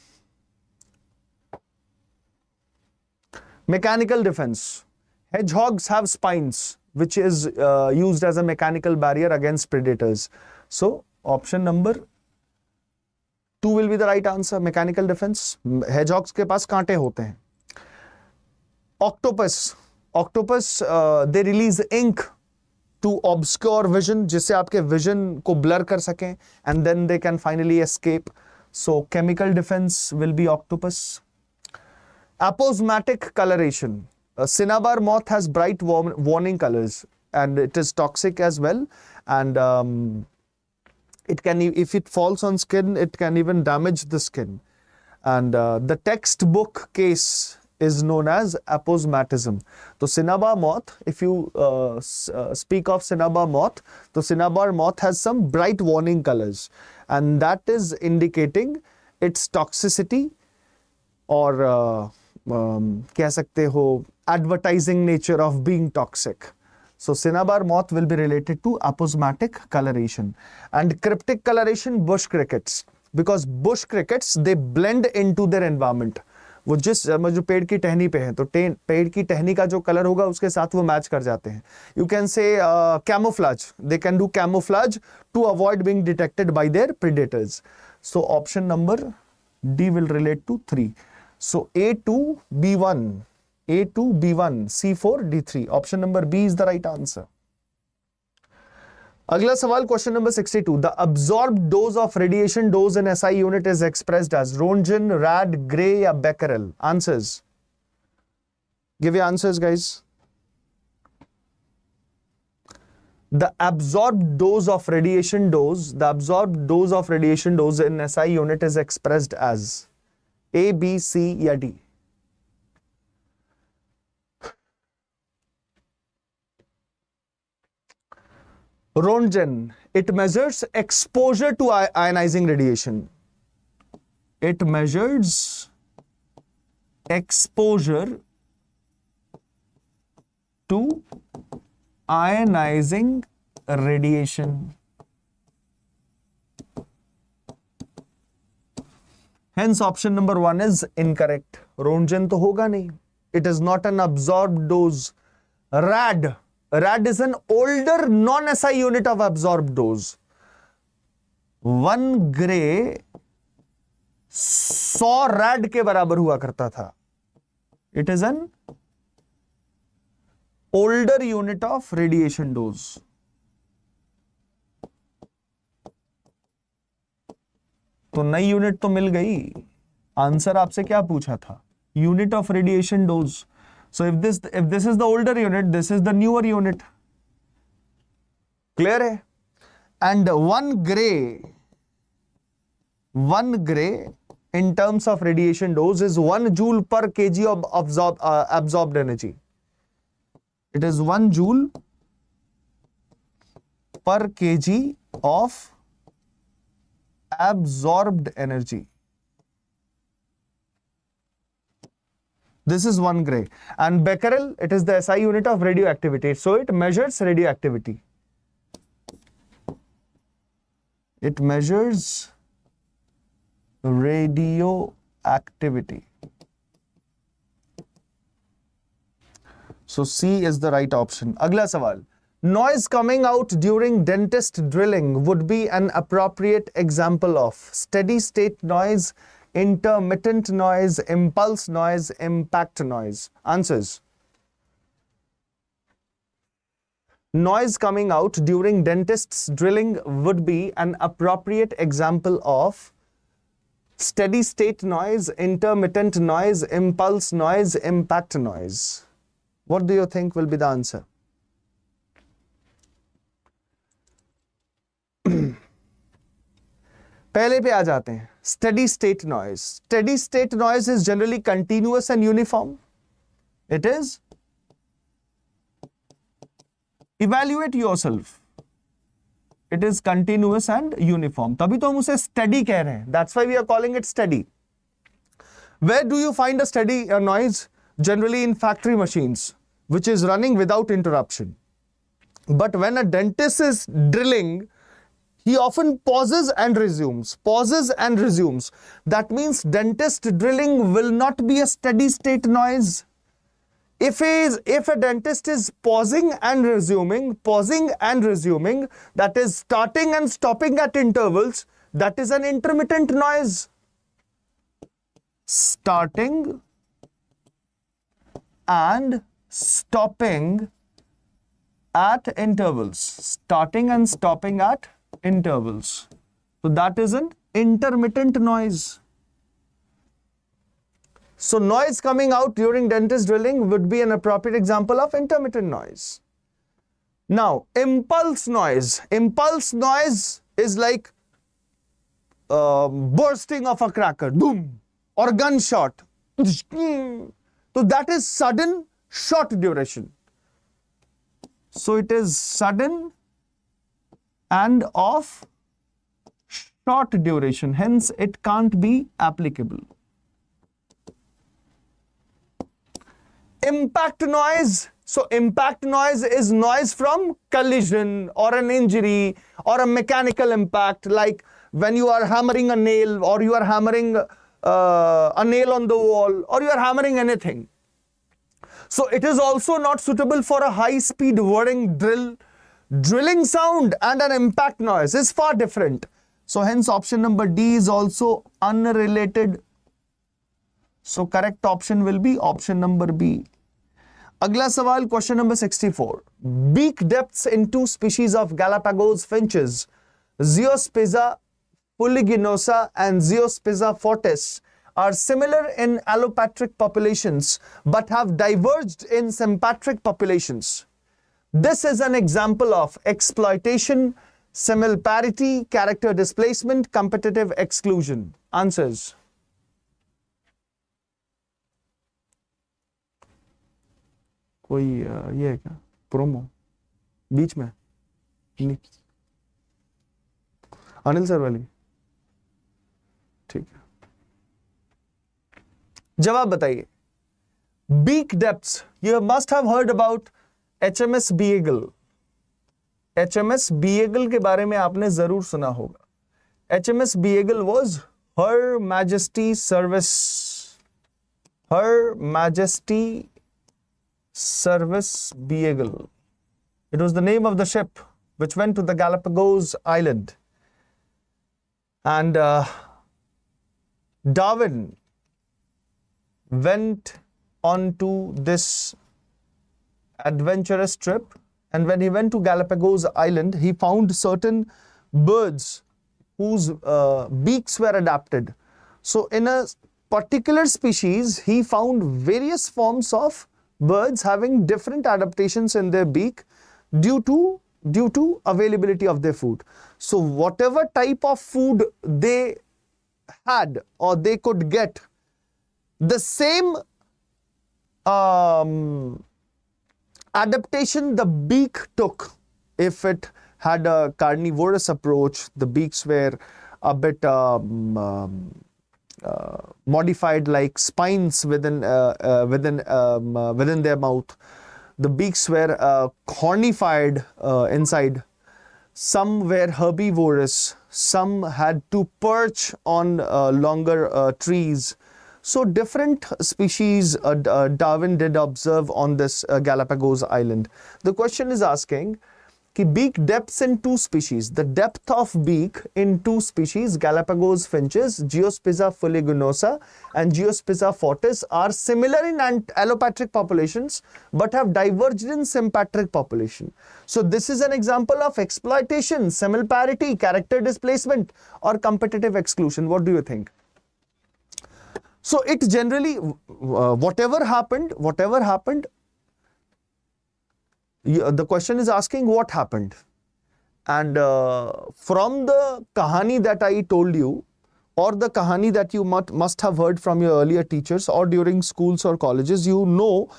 Mechanical defense. Hedgehogs have spines, which is used as a mechanical barrier against predators. So option number 2 will be the right answer. Mechanical defense. Hedgehogs के पास कांटे होते हैं. Octopus. Octopus they release ink to obscure vision, जिससे आपके vision को blur कर सकें, and then they can finally escape. So chemical defense will be octopus. Aposematic coloration. Cinnabar moth has bright warning colors, and it is toxic as well, and it can, if it falls on skin, it can even damage the skin. And the textbook case is known as aposematism. So cinnabar moth, if you speak of cinnabar moth, the cinnabar moth has some bright warning colors, and that is indicating its toxicity or कह सकते हो advertising nature of being toxic. So cinnabar moth will be related to aposematic coloration. And cryptic coloration, bush crickets, because bush crickets, they blend into their environment. वो जो पेड़ की टहनी पे है, तो पेड़ की टहनी का जो कलर होगा उसके साथ वो मैच कर जाते हैं. You can say camouflage. They can do camouflage to avoid being detected by their predators. So option number D will relate to 3. So A2, B1, A2, B1, C4, D3. Option number B is the right answer. अगला सवाल, question number 62. The absorbed dose of radiation dose in SI unit is expressed as Roentgen, rad, Gray या becquerel. Answers. Give your answers, guys. The absorbed dose of radiation dose, in SI unit is expressed as A, B, C या D. Roentgen, it measures exposure to ionizing radiation. It measures exposure to ionizing radiation. Hence option number 1 is incorrect. Roentgen तो होगा नहीं. It is not an absorbed dose. Rad is an older non-SI unit of absorbed dose. 1 Gray 100 rad के बराबर हुआ करता था. It is an older unit of radiation dose. तो नई यूनिट तो मिल गई. आंसर आपसे क्या पूछा था? Unit of radiation dose. So if this is the older unit, this is the newer unit. Clear है? And 1 Gray in terms of radiation dose is 1 joule per kg of absorbed energy. It is 1 joule per kg of absorbed energy. This is 1 gray. And becquerel, it is the SI unit of radioactivity. So it measures radioactivity. It measures radioactivity. So C is the right option. Agla sawal. Noise coming out during dentist drilling would be an appropriate example of steady state noise, intermittent noise, impulse noise, impact noise. Answers. Noise coming out during dentist's drilling would be an appropriate example of steady state noise, intermittent noise, impulse noise, impact noise. What do you think will be the answer? पहले पे आ जाते हैं. Steady state noise. Steady state noise is generally continuous and uniform. It is. Evaluate yourself. It is continuous and uniform. तभी तो हम उसे steady कह रहे हैं. That's why we are calling it steady. Where do you find a steady noise? Generally in factory machines, which is running without interruption. But when a dentist is drilling, he often pauses and resumes. Pauses and resumes. That means dentist drilling will not be a steady state noise. If a dentist is pausing and resuming, that is starting and stopping at intervals, that is an intermittent noise. Starting and stopping at intervals. Starting and stopping at intervals. So that is an intermittent noise. So noise coming out during dentist drilling would be an appropriate example of intermittent noise. Now, impulse noise. Impulse noise is like bursting of a cracker, boom, or gunshot. So that is sudden, short duration. So it is sudden and of short duration. Hence, it can't be applicable. Impact noise. So impact noise is noise from collision or an injury or a mechanical impact, like when you are hammering a nail or you are hammering a nail on the wall or you are hammering anything. So it is also not suitable for a high-speed whirring drill. Drilling sound and an impact noise is far different. So hence option number D is also unrelated. So correct option will be option number B. Agla sawal, question number 64. Beak depths in two species of Galapagos finches, Zoospisa fuliginosa and Zoospisa fortis, are similar in allopatric populations but have diverged in sympatric populations. This is an example of exploitation, similarity, character displacement, competitive exclusion. Answers. कोई ये है क्या promo बीच में Anil sir वाली ठीक है जवाब बताइए beak depths. You must have heard about HMS Beagle. HMS Beagle के बारे में आपने जरूर सुना होगा. HMS Beagle was Her Majesty Service. Her Majesty Service Beagle. It was the name of the ship which went to the Galapagos Island. And Darwin went onto this adventurous trip, and when he went to Galapagos Island, he found certain birds whose beaks were adapted. So in a particular species, he found various forms of birds having different adaptations in their beak due to availability of their food. So whatever type of food they had or they could get, the same adaptation the beak took. If it had a carnivorous approach. The beaks were a bit modified, like spines within their mouth. The beaks were hornified inside. Some were herbivorous. Some had to perch on longer trees. So different species Darwin did observe on this Galapagos Island. The question is asking कि beak depths in two species. The depth of beak in two species, Galapagos finches, Geospiza fuliginosa and Geospiza fortis, are similar in allopatric populations but have diverged in sympatric population. So this is an example of exploitation, similarity, character displacement, or competitive exclusion. What do you think? So it generally, whatever happened, the question is asking what happened. And from the kahani that I told you, or the kahani that you must have heard from your earlier teachers or during schools or colleges, you know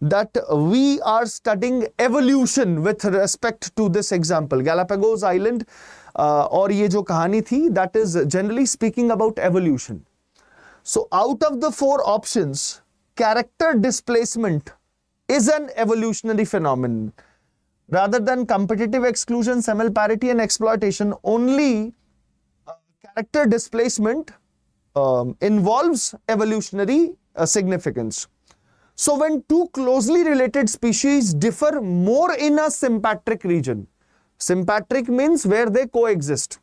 that we are studying evolution with respect to this example. Galapagos Island or ye jo kahani thi, that is generally speaking about evolution. So out of the four options, character displacement is an evolutionary phenomenon. Rather than competitive exclusion, similarity and exploitation, only character displacement involves evolutionary significance. So when two closely related species differ more in a sympatric region, sympatric means where they coexist.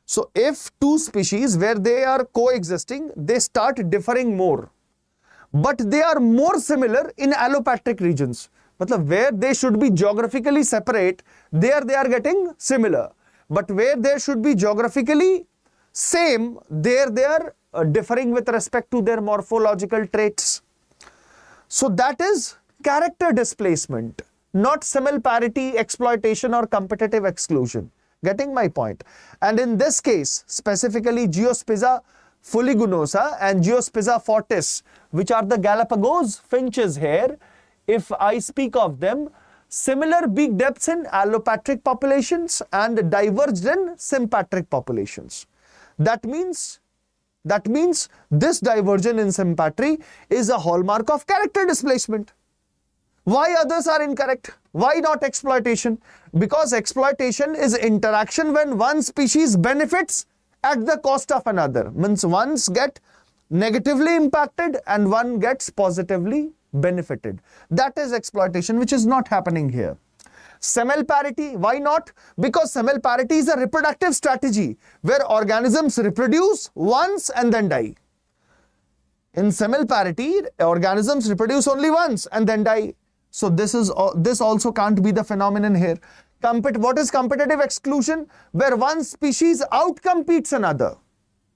So if two species where they are coexisting, they start differing more, but they are more similar in allopatric regions. Matlab where they should be geographically separate, there they are getting similar. But where they should be geographically same, there they are differing with respect to their morphological traits. So that is character displacement, not similarity, exploitation, or competitive exclusion. Getting my point? And in this case, specifically Geospiza fuliginosa and Geospiza fortis, which are the Galapagos finches here, if I speak of them, similar beak depths in allopatric populations and diverged in sympatric populations. That means this divergence in sympatry is a hallmark of character displacement. Why others are incorrect? Why not exploitation? Because exploitation is interaction when one species benefits at the cost of another. Means one get negatively impacted and one gets positively benefited. That is exploitation, which is not happening here. Similarity, why not? Because similarity is a reproductive strategy where organisms reproduce once and then die. In similarity, organisms reproduce only once and then die. So this also can't be the phenomenon here. What is competitive exclusion? Where one species outcompetes another,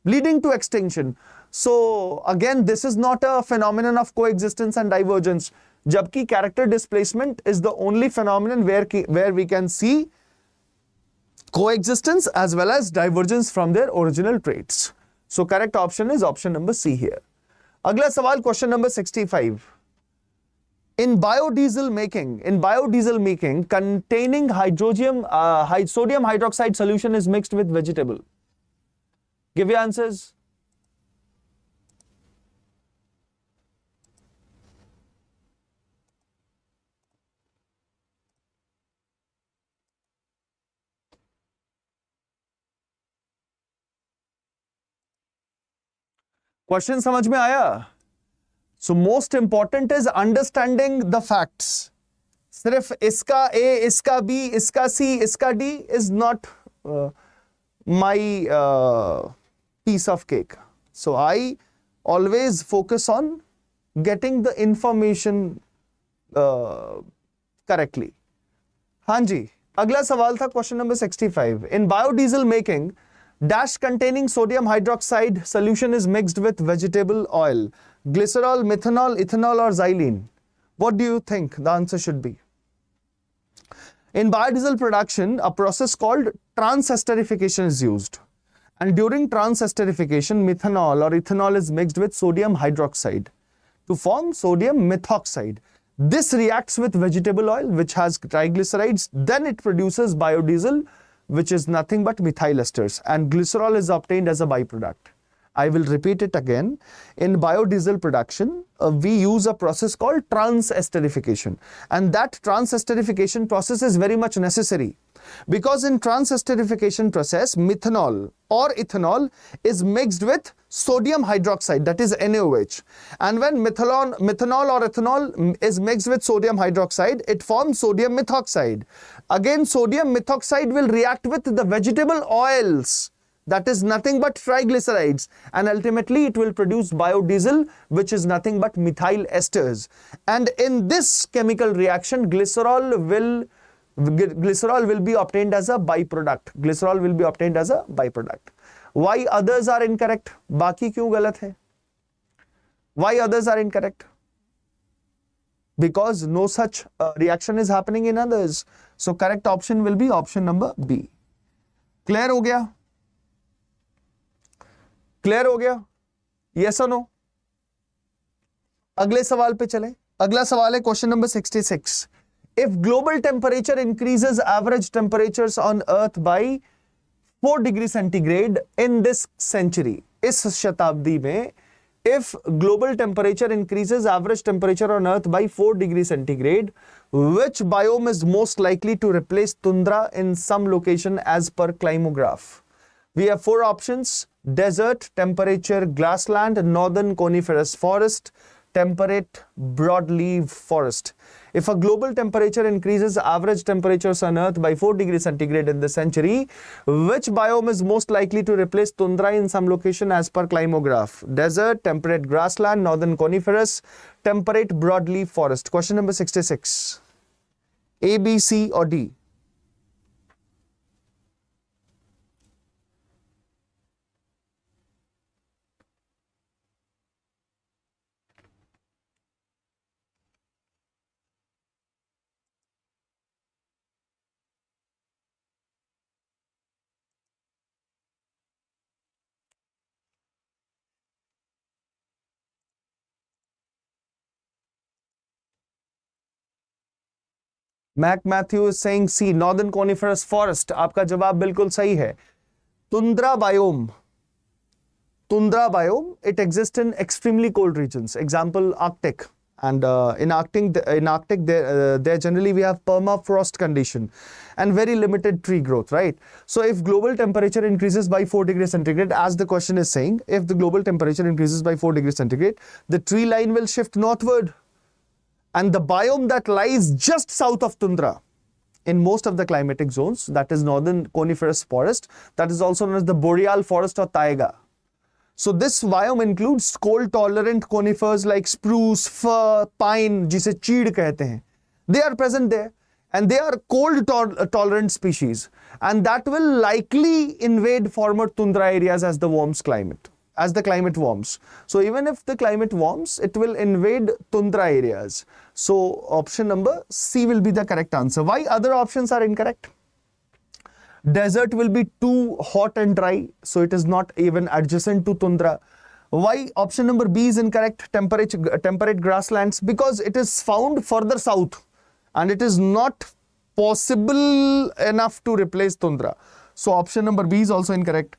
leading to extinction. So again, this is not a phenomenon of coexistence and divergence. Jabki character displacement is the only phenomenon where we can see coexistence as well as divergence from their original traits. So correct option is option number C here. Agla sawal, question number 65. In biodiesel making, containing sodium hydroxide solution is mixed with vegetable. Give your answers. Question समझ में आया? So most important is understanding the facts. सिर्फ इसका A, इसका B, इसका C, इसका D is not my piece of cake. So I always focus on getting the information correctly. हाँ जी, अगला सवाल था question number 65. In biodiesel making, dash containing sodium hydroxide solution is mixed with vegetable oil. Glycerol, methanol, ethanol, or xylene? What do you think the answer should be? In biodiesel production, a process called transesterification is used. And during transesterification, methanol or ethanol is mixed with sodium hydroxide to form sodium methoxide. This reacts with vegetable oil, which has triglycerides. Then it produces biodiesel, which is nothing but methyl esters, and glycerol is obtained as a byproduct. I will repeat it again. In biodiesel production, we use a process called trans-esterification, and that trans-esterification process is very much necessary, because in trans-esterification process, methanol or ethanol is mixed with sodium hydroxide, that is NaOH, and when methanol or ethanol is mixed with sodium hydroxide, it forms sodium methoxide. Again, sodium methoxide will react with the vegetable oils, that is nothing but triglycerides, and ultimately it will produce biodiesel, which is nothing but methyl esters. And in this chemical reaction, glycerol will be obtained as a byproduct. Glycerol will be obtained as a byproduct. Why others are incorrect? बाकी क्यों गलत है? Why others are incorrect? Because no such reaction is happening in others. So correct option will be option number B. Clear हो गया? Clear हो गया? Yes और no? अगले सवाल पे चले. अगला सवाल है question number 66. If global temperature increases average temperatures on earth by 4 degree centigrade in this century, इस शताब्दी में, if global temperature increases average temperature on earth by 4 degree centigrade, which biome is most likely to replace tundra in some location as per climograph? We have 4 options: desert, temperature grassland, northern coniferous forest, temperate broadleaf forest. If a global temperature increases average temperatures on earth by 4 degrees centigrade in the century, which biome is most likely to replace tundra in some location as per climograph? Desert, temperate grassland, northern coniferous, temperate broadleaf forest. Question number 66. A, B, C or D? Mac Matthew is saying C, northern coniferous forest. आपका जवाब बिल्कुल सही है. Tundra biome, it exists in extremely cold regions. Example, Arctic. And in Arctic, there generally we have permafrost condition and very limited tree growth, right? So if global temperature increases by 4 degrees centigrade, as the question is saying, if the global temperature increases by 4 degrees centigrade, the tree line will shift northward. And the biome that lies just south of tundra in most of the climatic zones, that is northern coniferous forest, that is also known as the boreal forest or taiga. So this biome includes cold tolerant conifers like spruce, fir, pine, जिसे चीड़ कहते हैं. They are present there, and they are cold tolerant species, and that will likely invade former tundra areas as the climate warms. So even if the climate warms, it will invade tundra areas. So option number C will be the correct answer. Why other options are incorrect? Desert will be too hot and dry, so it is not even adjacent to tundra. Why option number B is incorrect? Temperate grasslands, because it is found further south and it is not possible enough to replace tundra. So option number B is also incorrect.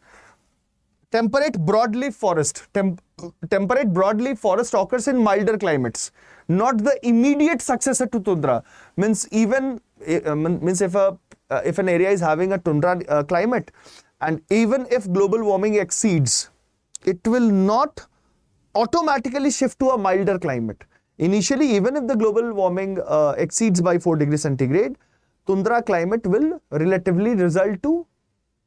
Temperate broadleaf forest. Temperate broadleaf forest occurs in milder climates, not the immediate successor to tundra. Means even if an area is having a tundra climate, and even if global warming exceeds, it will not automatically shift to a milder climate. Initially, even if the global warming exceeds by 4 degrees centigrade, tundra climate will relatively result to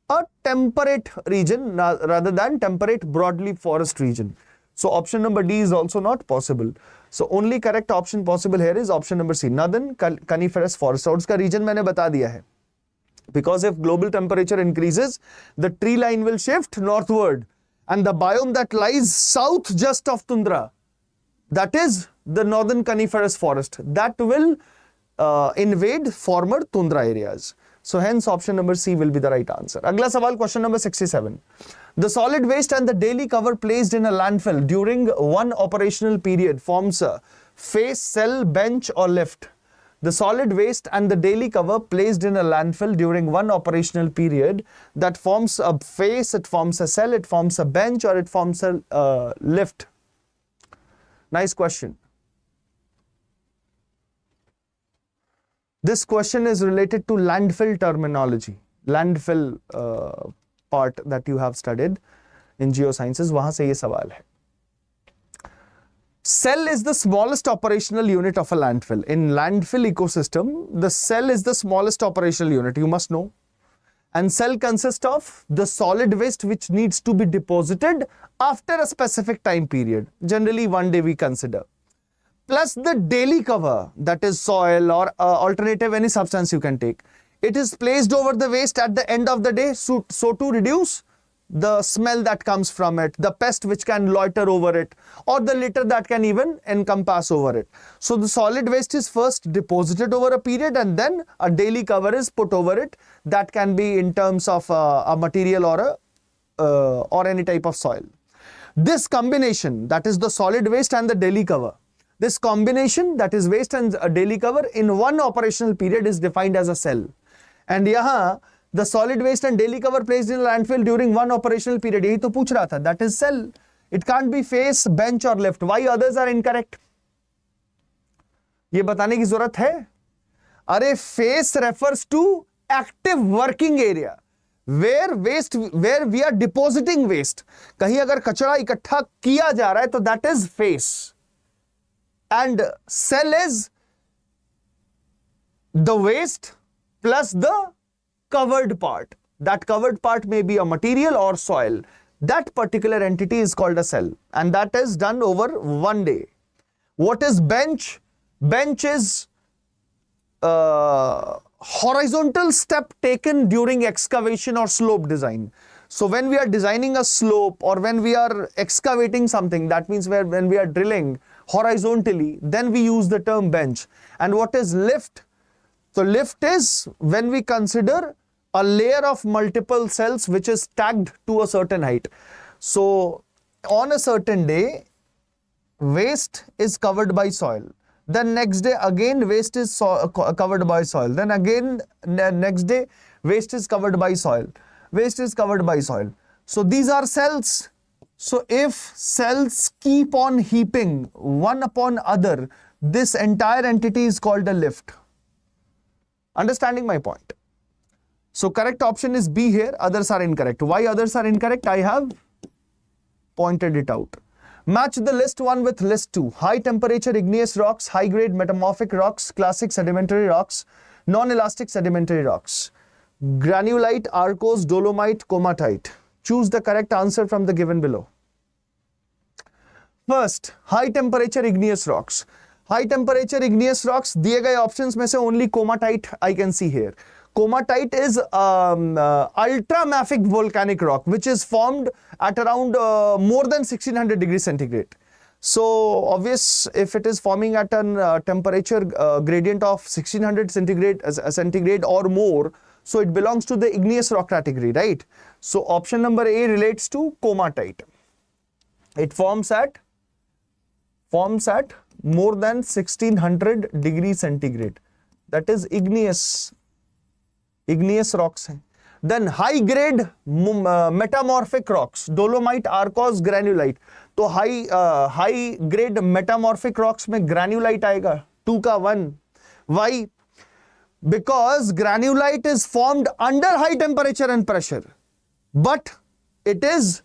a temperate region rather than temperate broadleaf forest region. So option number D is also not possible. So only correct option possible here is option number C, northern coniferous forest. और उसका region मैंने बता दिया है. Because if global temperature increases, the tree line will shift northward, and the biome that lies south just of tundra, that is the northern coniferous forest, that will invade former tundra areas. So hence option number C will be the right answer. Agla sawal, question number 67. The solid waste and the daily cover placed in a landfill during one operational period forms a face, cell, bench or lift. The solid waste and the daily cover placed in a landfill during one operational period that forms a face, it forms a cell, it forms a bench, or it forms a lift. Nice question. This question is related to landfill terminology. Landfill part that you have studied in geosciences, वहाँ से ये सवाल है. Cell is the smallest operational unit of a landfill. In landfill ecosystem, the cell is the smallest operational unit, you must know. And cell consists of the solid waste which needs to be deposited after a specific time period. Generally, one day we consider. Plus the daily cover, that is soil or alternative any substance you can take. It is placed over the waste at the end of the day, so to reduce the smell that comes from it, the pest which can loiter over it, or the litter that can even encompass over it. So the solid waste is first deposited over a period, and then a daily cover is put over it. That can be in terms of a material or any type of soil. This combination, that is the solid waste and the daily cover, this combination, that is waste and a daily cover, in one operational period is defined as a cell. And yahan the solid waste and daily cover placed in a landfill during one operational period, yahi to pooch raha tha, that is cell. It can't be face, bench or lift. Why others are incorrect? ये बताने की जरूरत है? अरे face refers to active working area where we are depositing waste. कहीं अगर कचरा इकट्ठा किया जा रहा है तो that is face. And cell is the waste plus the covered part. That covered part may be a material or soil. That particular entity is called a cell, and that is done over one day. What is bench? Bench is horizontal step taken during excavation or slope design. So when we are designing a slope or when we are excavating something, that means when we are drilling horizontally, then we use the term bench. And what is lift? So lift is when we consider a layer of multiple cells which is stacked to a certain height. So on a certain day, waste is covered by soil. Then next day again waste is covered by soil. Then again next day waste is covered by soil. Waste is covered by soil. So these are cells. So if cells keep on heaping one upon other, this entire entity is called a lift. Understanding my point? So correct option is B here. Others are incorrect. Why others are incorrect? I have pointed it out. Match the list 1 with list 2. High temperature igneous rocks, high grade metamorphic rocks, classic sedimentary rocks, non-elastic sedimentary rocks, granulite, arkose, dolomite, comatite. Choose the correct answer from the given below. First, high temperature igneous rocks. High temperature igneous rocks, दिए गए options में से only comatite I can see here. Comatite is ultramafic volcanic rock which is formed at around more than 1600 degrees centigrade. So obvious, if it is forming at a temperature gradient of 1600 centigrade or more, so it belongs to the igneous rock category, right? So option number A relates to comatite. It forms at more than 1600 degrees centigrade. That is igneous rocks. Then high grade metamorphic rocks, dolomite, arkose, granulite. तो high grade metamorphic rocks में granulite आएगा 2 का 1. Why? Because granulite is formed under high temperature and pressure, but it is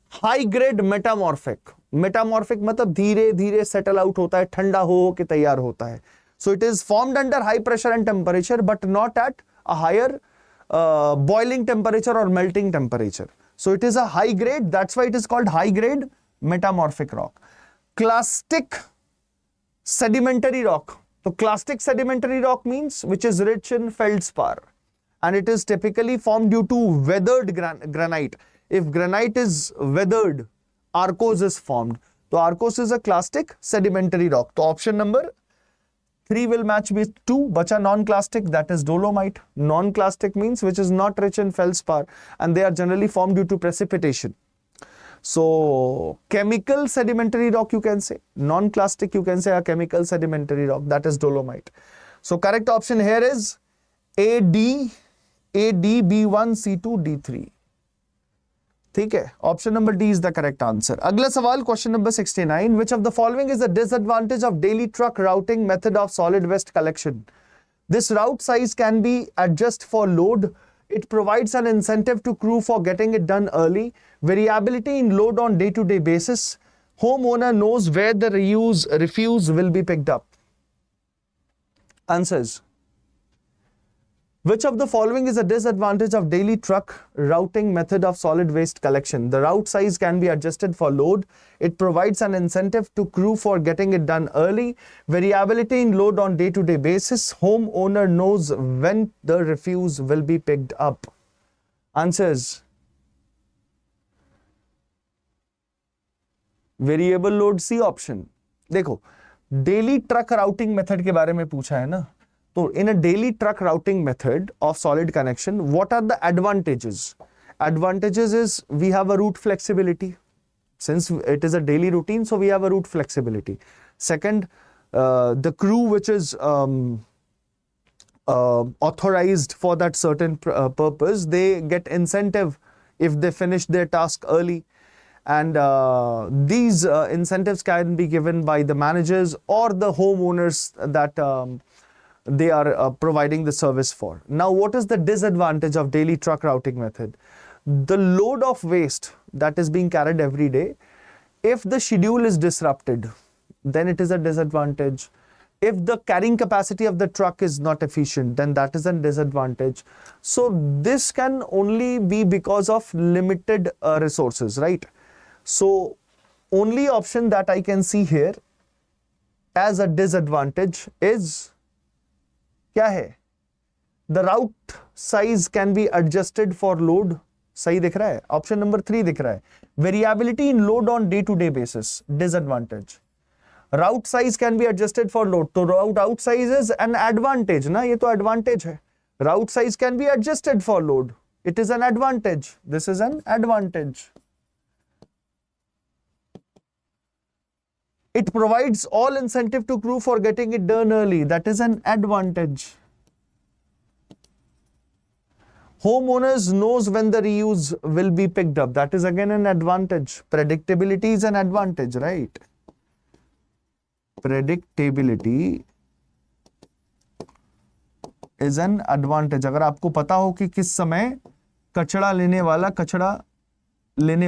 high grade metamorphic. Metamorphic मतलब धीरे धीरे settle out होता है, ठंडा हो के तैयार होता है. So it is formed under high pressure and temperature, but not at a higher boiling temperature or melting temperature. So it is a high grade, that's why it is called high grade metamorphic rock. Clastic sedimentary rock. So clastic sedimentary rock means which is rich in feldspar, and it is typically formed due to weathered granite. If granite is weathered, arkose is formed. So arkose is a clastic sedimentary rock. So option number 3 will match with 2. Bacha non-clastic, that is dolomite. Non-clastic means which is not rich in feldspar, and they are generally formed due to precipitation. So chemical sedimentary rock you can say, non-clastic you can say a chemical sedimentary rock, that is dolomite. So correct option here is AD, B1, C2, D3. ठीक है, option number D is the correct answer. अगला सवाल question number 69. Which of the following is a disadvantage of daily truck routing method of solid waste collection? This route size can be adjusted for load. It provides an incentive to crew for getting it done early. Variability in load on day-to-day basis. Homeowner knows where the refuse will be picked up. Answers. Which of the following is a disadvantage of daily truck routing method of solid waste collection? The route size can be adjusted for load. It provides an incentive to crew for getting it done early. Variability in load on day-to-day basis. Homeowner knows when the refuse will be picked up. Answers. Variable load C option. देखो, daily truck routing method के बारे में पूछा है ना, so in a daily truck routing method of solid connection, what are the advantages? Advantages is we have a route flexibility. Since it is a daily routine, so we have a route flexibility. Second, the crew which is authorized for that certain purpose, they get incentive if they finish their task early. And these incentives can be given by the managers or the homeowners that they are providing the service for. Now, what is the disadvantage of daily truck routing method? The load of waste that is being carried every day, if the schedule is disrupted, then it is a disadvantage. If the carrying capacity of the truck is not efficient, then that is a disadvantage. So this can only be because of limited resources, right? So only option that I can see here as a disadvantage is क्या है? The route size can be adjusted for load. सही दिख रहा है? Option number 3 दिख रहा है. Variability in load on day-to-day basis. Disadvantage. Route size can be adjusted for load. तो route size is an advantage ना? ये तो advantage है. Route size can be adjusted for load. It is an advantage. This is an advantage. It provides all incentive to crew for getting it done early. That is an advantage. Homeowners knows when the reuse will be picked up. That is again an advantage. Predictability is an advantage, right? Predictability is an advantage. अगर आपको पता हो कि किस समय कचरा लेने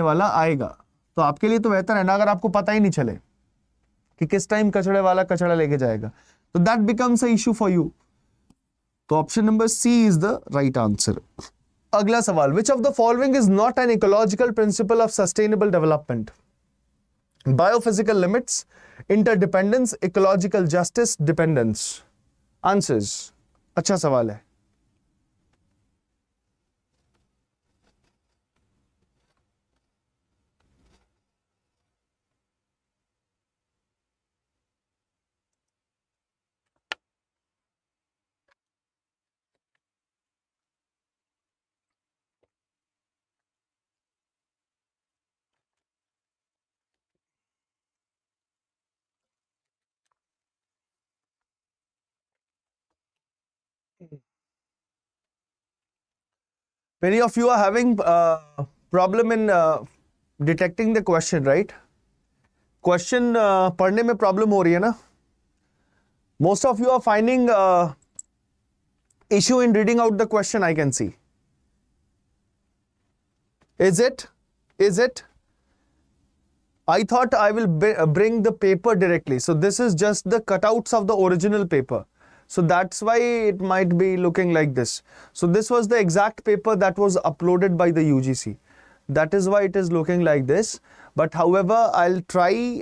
वाला आएगा, तो आपके लिए तो बेहतर है ना अगर आपको पता ही नहीं चले कि किस टाइम कचड़े वाला कचड़ा लेके जाएगा, तो that becomes a issue for you. तो option number C is the right answer. अगला सवाल, which of the following is not an ecological principle of sustainable development? Biophysical limits, interdependence, ecological justice, dependence. Answers. अच्छा सवाल है. Many of you are having problem in detecting the question, right? Question पढ़ने में problem हो रही है ना? Most of you are finding issue in reading out the question, I can see. Is it? I thought I will bring the paper directly. So this is just the cutouts of the original paper. So that's why it might be looking like this. So this was the exact paper that was uploaded by the UGC. That is why it is looking like this. But however, I'll try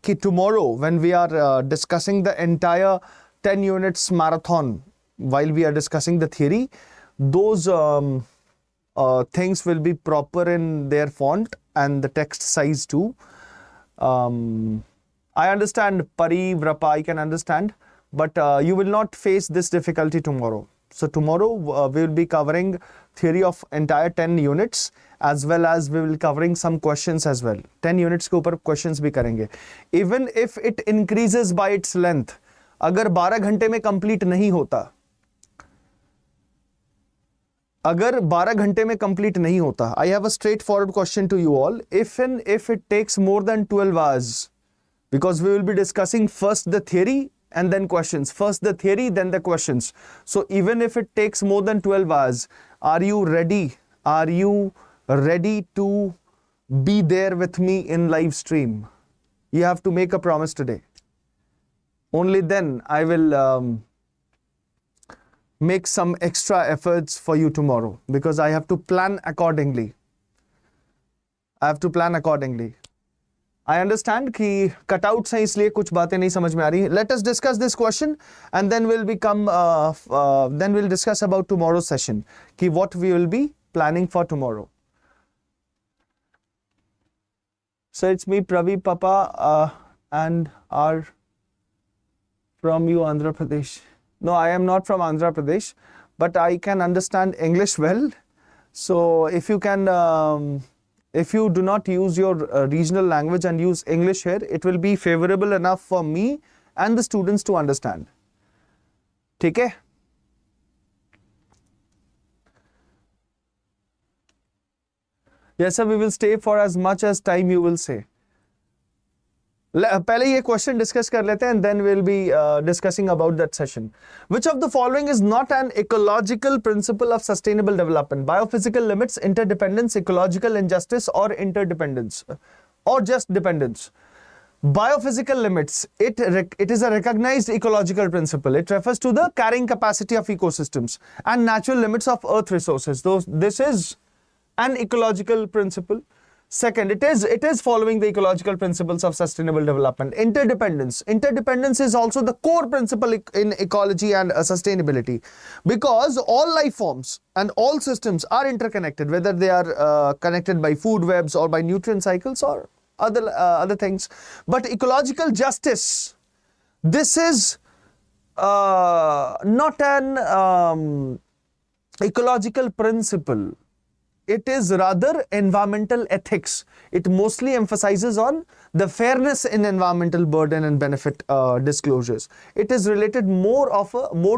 tomorrow when we are discussing the entire 10 units marathon, while we are discussing the theory, those things will be proper in their font and the text size too. I understand Pari, Vrapa, I can understand. But you will not face this difficulty tomorrow. So tomorrow we will be covering theory of entire 10 units as well as we will covering some questions as well. 10 units के ऊपर questions भी करेंगे. Even if it increases by its length, अगर 12 घंटे में complete नहीं होता, अगर 12 घंटे में complete नहीं होता, I have a straightforward question to you all. If it takes more than 12 hours, because we will be discussing first the theory and then questions. First the theory, then the questions. So even if it takes more than 12 hours, are you ready? Are you ready to be there with me in live stream? You have to make a promise today. Only then I will make some extra efforts for you tomorrow, because I have to plan accordingly. I have to plan accordingly. I understand कि cutouts हैं इसलिए कुछ बातें नहीं समझ में आ रही. Let us discuss this question and then we'll discuss about tomorrow's session कि what we will be planning for tomorrow. So it's me, Pravi Papa, and are from you, Andhra Pradesh. No, I am not from Andhra Pradesh, but I can understand English well. So if you can, if you do not use your regional language and use English here, it will be favorable enough for me and the students to understand. ठीक है? Yes, sir, we will stay for as much as time you will say. पहले ये question discuss कर लेते हैं and then we'll be discussing about that session. Which of the following is not an ecological principle of sustainable development? Biophysical limits, interdependence, ecological injustice, or interdependence, or just dependence? Biophysical limits, it is a recognized ecological principle. It refers to the carrying capacity of ecosystems and natural limits of earth resources. This is an ecological principle. Second, it is following the ecological principles of sustainable development. Interdependence. Interdependence is also the core principle in ecology and sustainability, because all life forms and all systems are interconnected, whether they are connected by food webs or by nutrient cycles or other things. But ecological justice, this is not an ecological principle. It is rather environmental ethics. It mostly emphasizes on the fairness in environmental burden and benefit disclosures. It is related more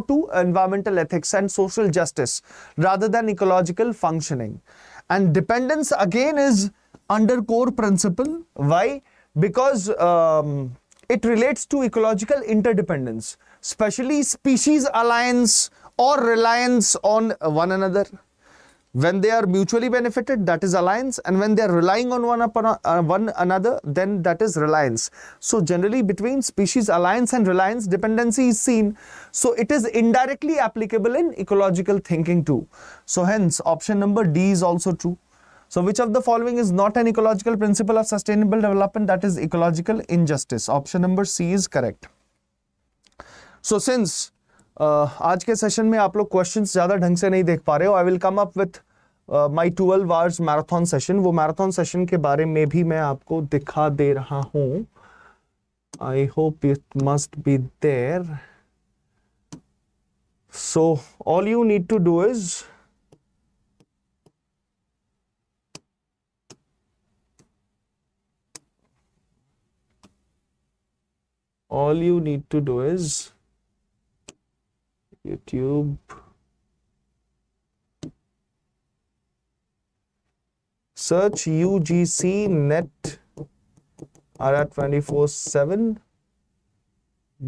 to environmental ethics and social justice rather than ecological functioning. And dependence again is under core principle. Why? Because it relates to ecological interdependence, especially species alliance or reliance on one another. When they are mutually benefited, that is alliance, and when they are relying on one another, then that is reliance. So generally between species alliance and reliance, dependency is seen. So it is indirectly applicable in ecological thinking too. So hence option number D is also true. So which of the following is not an ecological principle of sustainable development? That is ecological injustice. Option number C is correct. So since आज के session में आप लोग questions ज़्यादा ढंग से नहीं देख पा रहे हो, I will come up with my 12 hours marathon session. वो मैराथन सेशन के बारे में भी मैं आपको दिखा दे रहा हूँ. I hope it must be there. So all you need to do is YouTube, search UGC NET RR 24/7.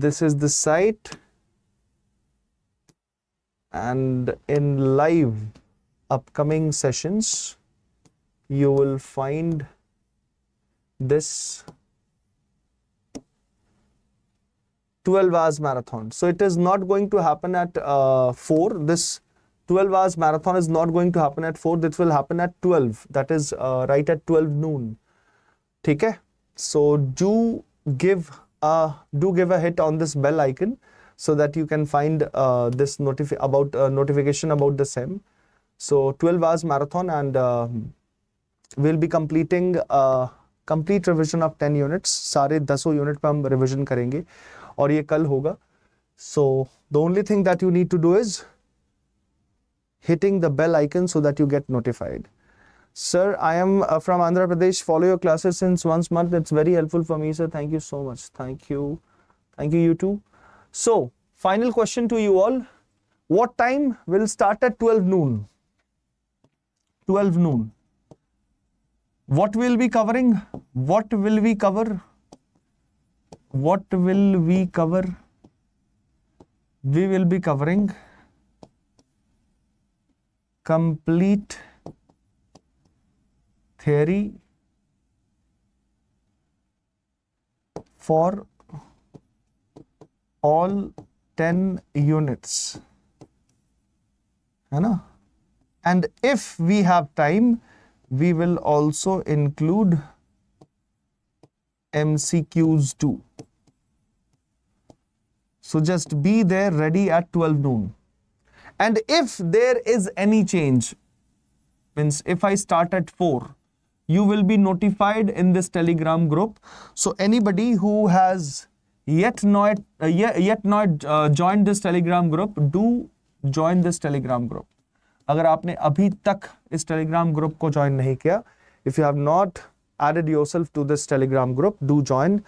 This is the site, and in live upcoming sessions you will find this 12 hours marathon. So it is not going to happen at 4. This 12 hours marathon is not going to happen at 4. This will happen at 12. That is right at 12 noon. ठीक है? So do give a hit on this bell icon so that you can find this notification about the same. So 12 hours marathon, and we'll be completing complete revision of 10 units. सारे 10 unit पे हम revision करेंगे और ये कल होगा. So the only thing that you need to do is hitting the bell icon so that you get notified. Sir, I am from Andhra Pradesh. Follow your classes since once month. It's very helpful for me, sir. Thank you so much. Thank you. Thank you, you too. So, final question to you all. What time will start at 12 noon? 12 noon. What will be covering? What will we cover? What will we cover? We will be covering complete theory for all 10 units. And if we have time, we will also include MCQs too. So just be there ready at 12 noon. And if there is any change, means if I start at 4, you will be notified in this Telegram group. So anybody who has yet not joined this Telegram group, do join this Telegram group. अगर आपने अभी तक इस Telegram group को join नहीं किया, if you have not added yourself to this Telegram group, do join.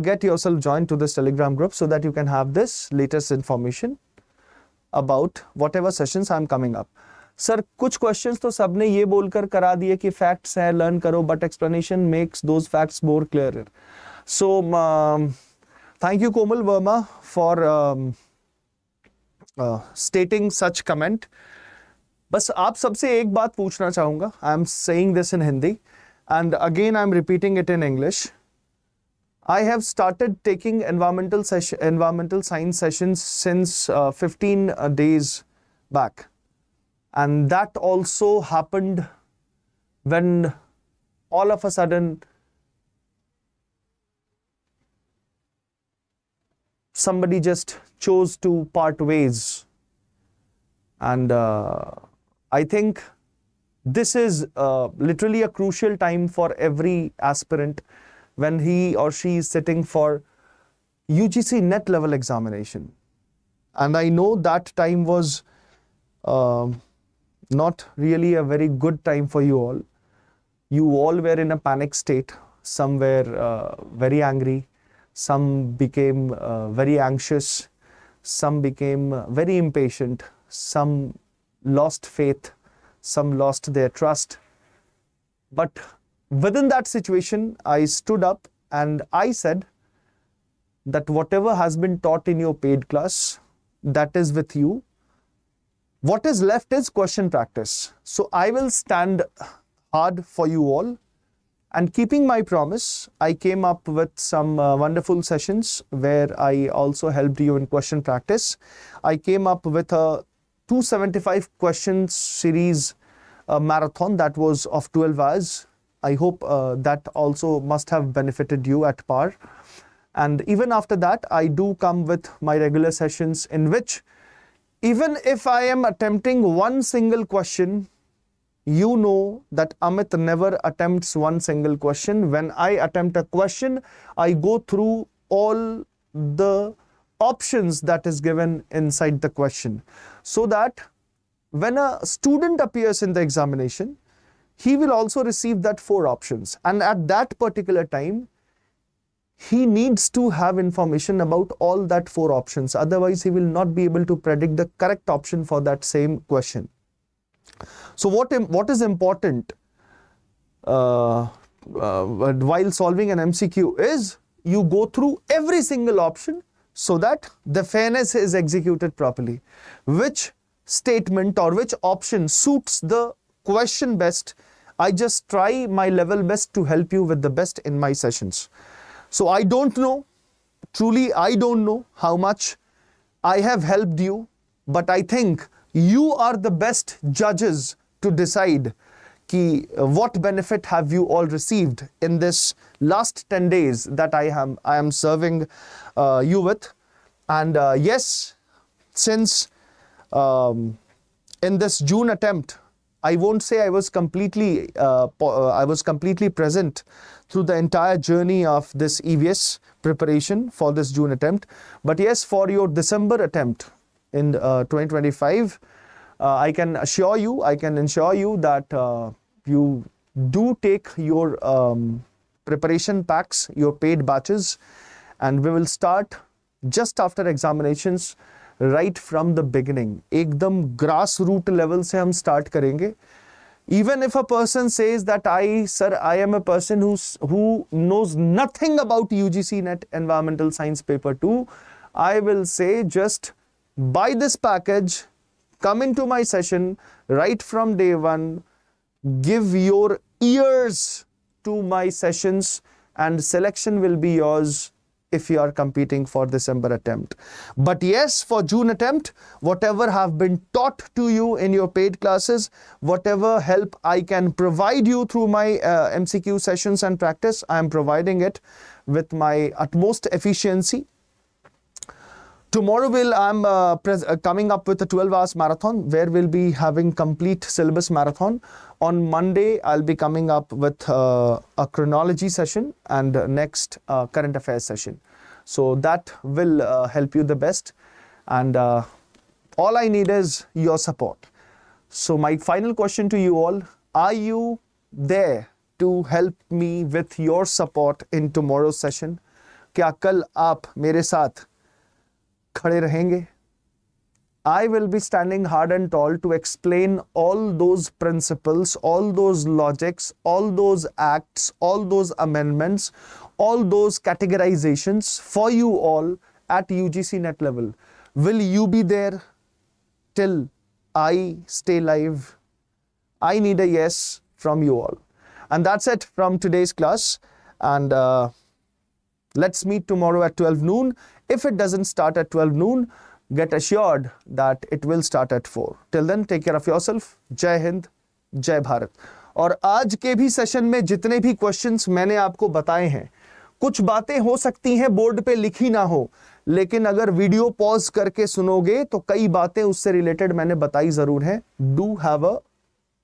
Get yourself joined to this Telegram group so that you can have this latest information about whatever sessions I'm coming up. Sir, कुछ questions तो सबने ये बोलकर करा दिए कि facts है, learn करो, but explanation makes those facts more clearer. So, thank you Komal Verma for stating such comment. बस आप सबसे एक बात पूछना चाहूँगा. I am saying this in Hindi and again I am repeating it in English. I have started taking environmental science sessions since 15 days back. And that also happened when all of a sudden somebody just chose to part ways. And I think this is literally a crucial time for every aspirant when he or she is sitting for UGC NET level examination. And I know that time was not really a very good time for you all. You all were in a panic state. Some were very angry. Some became very anxious. Some became very impatient. Some lost faith. Some lost their trust. But within that situation, I stood up and I said that whatever has been taught in your paid class, that is with you. What is left is question practice. So I will stand hard for you all. And keeping my promise, I came up with some wonderful sessions where I also helped you in question practice. I came up with a 275 questions series marathon that was of 12 hours. I hope that also must have benefited you at par. And even after that, I do come with my regular sessions in which even if I am attempting one single question, you know that Amit never attempts one single question. When I attempt a question, I go through all the options that is given inside the question, so that when a student appears in the examination, he will also receive that 4 options. And at that particular time, he needs to have information about all that 4 options. Otherwise, he will not be able to predict the correct option for that same question. So what is important while solving an MCQ is you go through every single option so that the fairness is executed properly. Which statement or which option suits the question best, I just try my level best to help you with the best in my sessions. So I don't know, truly I don't know how much I have helped you, but I think you are the best judges to decide what benefit have you all received in this last 10 days that I am serving you with. And yes, since in this June attempt, I won't say I was completely present through the entire journey of this EVS preparation for this June attempt. But yes, for your December attempt in 2025, I can ensure you that you do take your preparation packs, your paid batches, and we will start just after examinations, right from the beginning. एकदम grassroots level से हम start करेंगे. Even if a person says that I am a person who knows nothing about UGC NET Environmental Science Paper 2, I will say just buy this package, come into my session right from day one, give your ears to my sessions, and selection will be yours if you are competing for December attempt. But yes, for June attempt, whatever have been taught to you in your paid classes, whatever help I can provide you through my MCQ sessions and practice, I am providing it with my utmost efficiency. Tomorrow I'm coming up with a 12 hours marathon where we'll be having complete syllabus marathon. On Monday, I'll be coming up with a chronology session and next current affairs session. So that will help you the best. And all I need is your support. So my final question to you all, are you there to help me with your support in tomorrow's session? क्या कल आप मेरे साथ खड़े रहेंगे? I will be standing hard and tall to explain all those principles, all those logics, all those acts, all those amendments, all those categorizations for you all at UGC NET level. Will you be there till I stay live? I need a yes from you all. And that's it from today's class. And let's meet tomorrow at 12 noon. If it doesn't start at 12 noon, get assured that it will start at 4. Till then, take care of yourself. Jai Hind, Jai Bharat. और आज के भी session में जितने भी questions मैंने आपको बताए हैं, कुछ बातें हो सकती हैं बोर्ड पे लिखी ना हो, लेकिन अगर वीडियो पॉज करके सुनोगे तो कई बातें उससे रिलेटेड मैंने बताई जरूर हैं. Do have a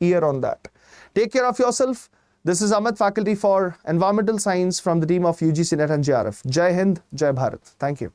ear on that. Take care of yourself. This is Amit, faculty for Environmental Science from the team of UGC NET and JRF. Jai Hind, Jai Bharat. Thank you.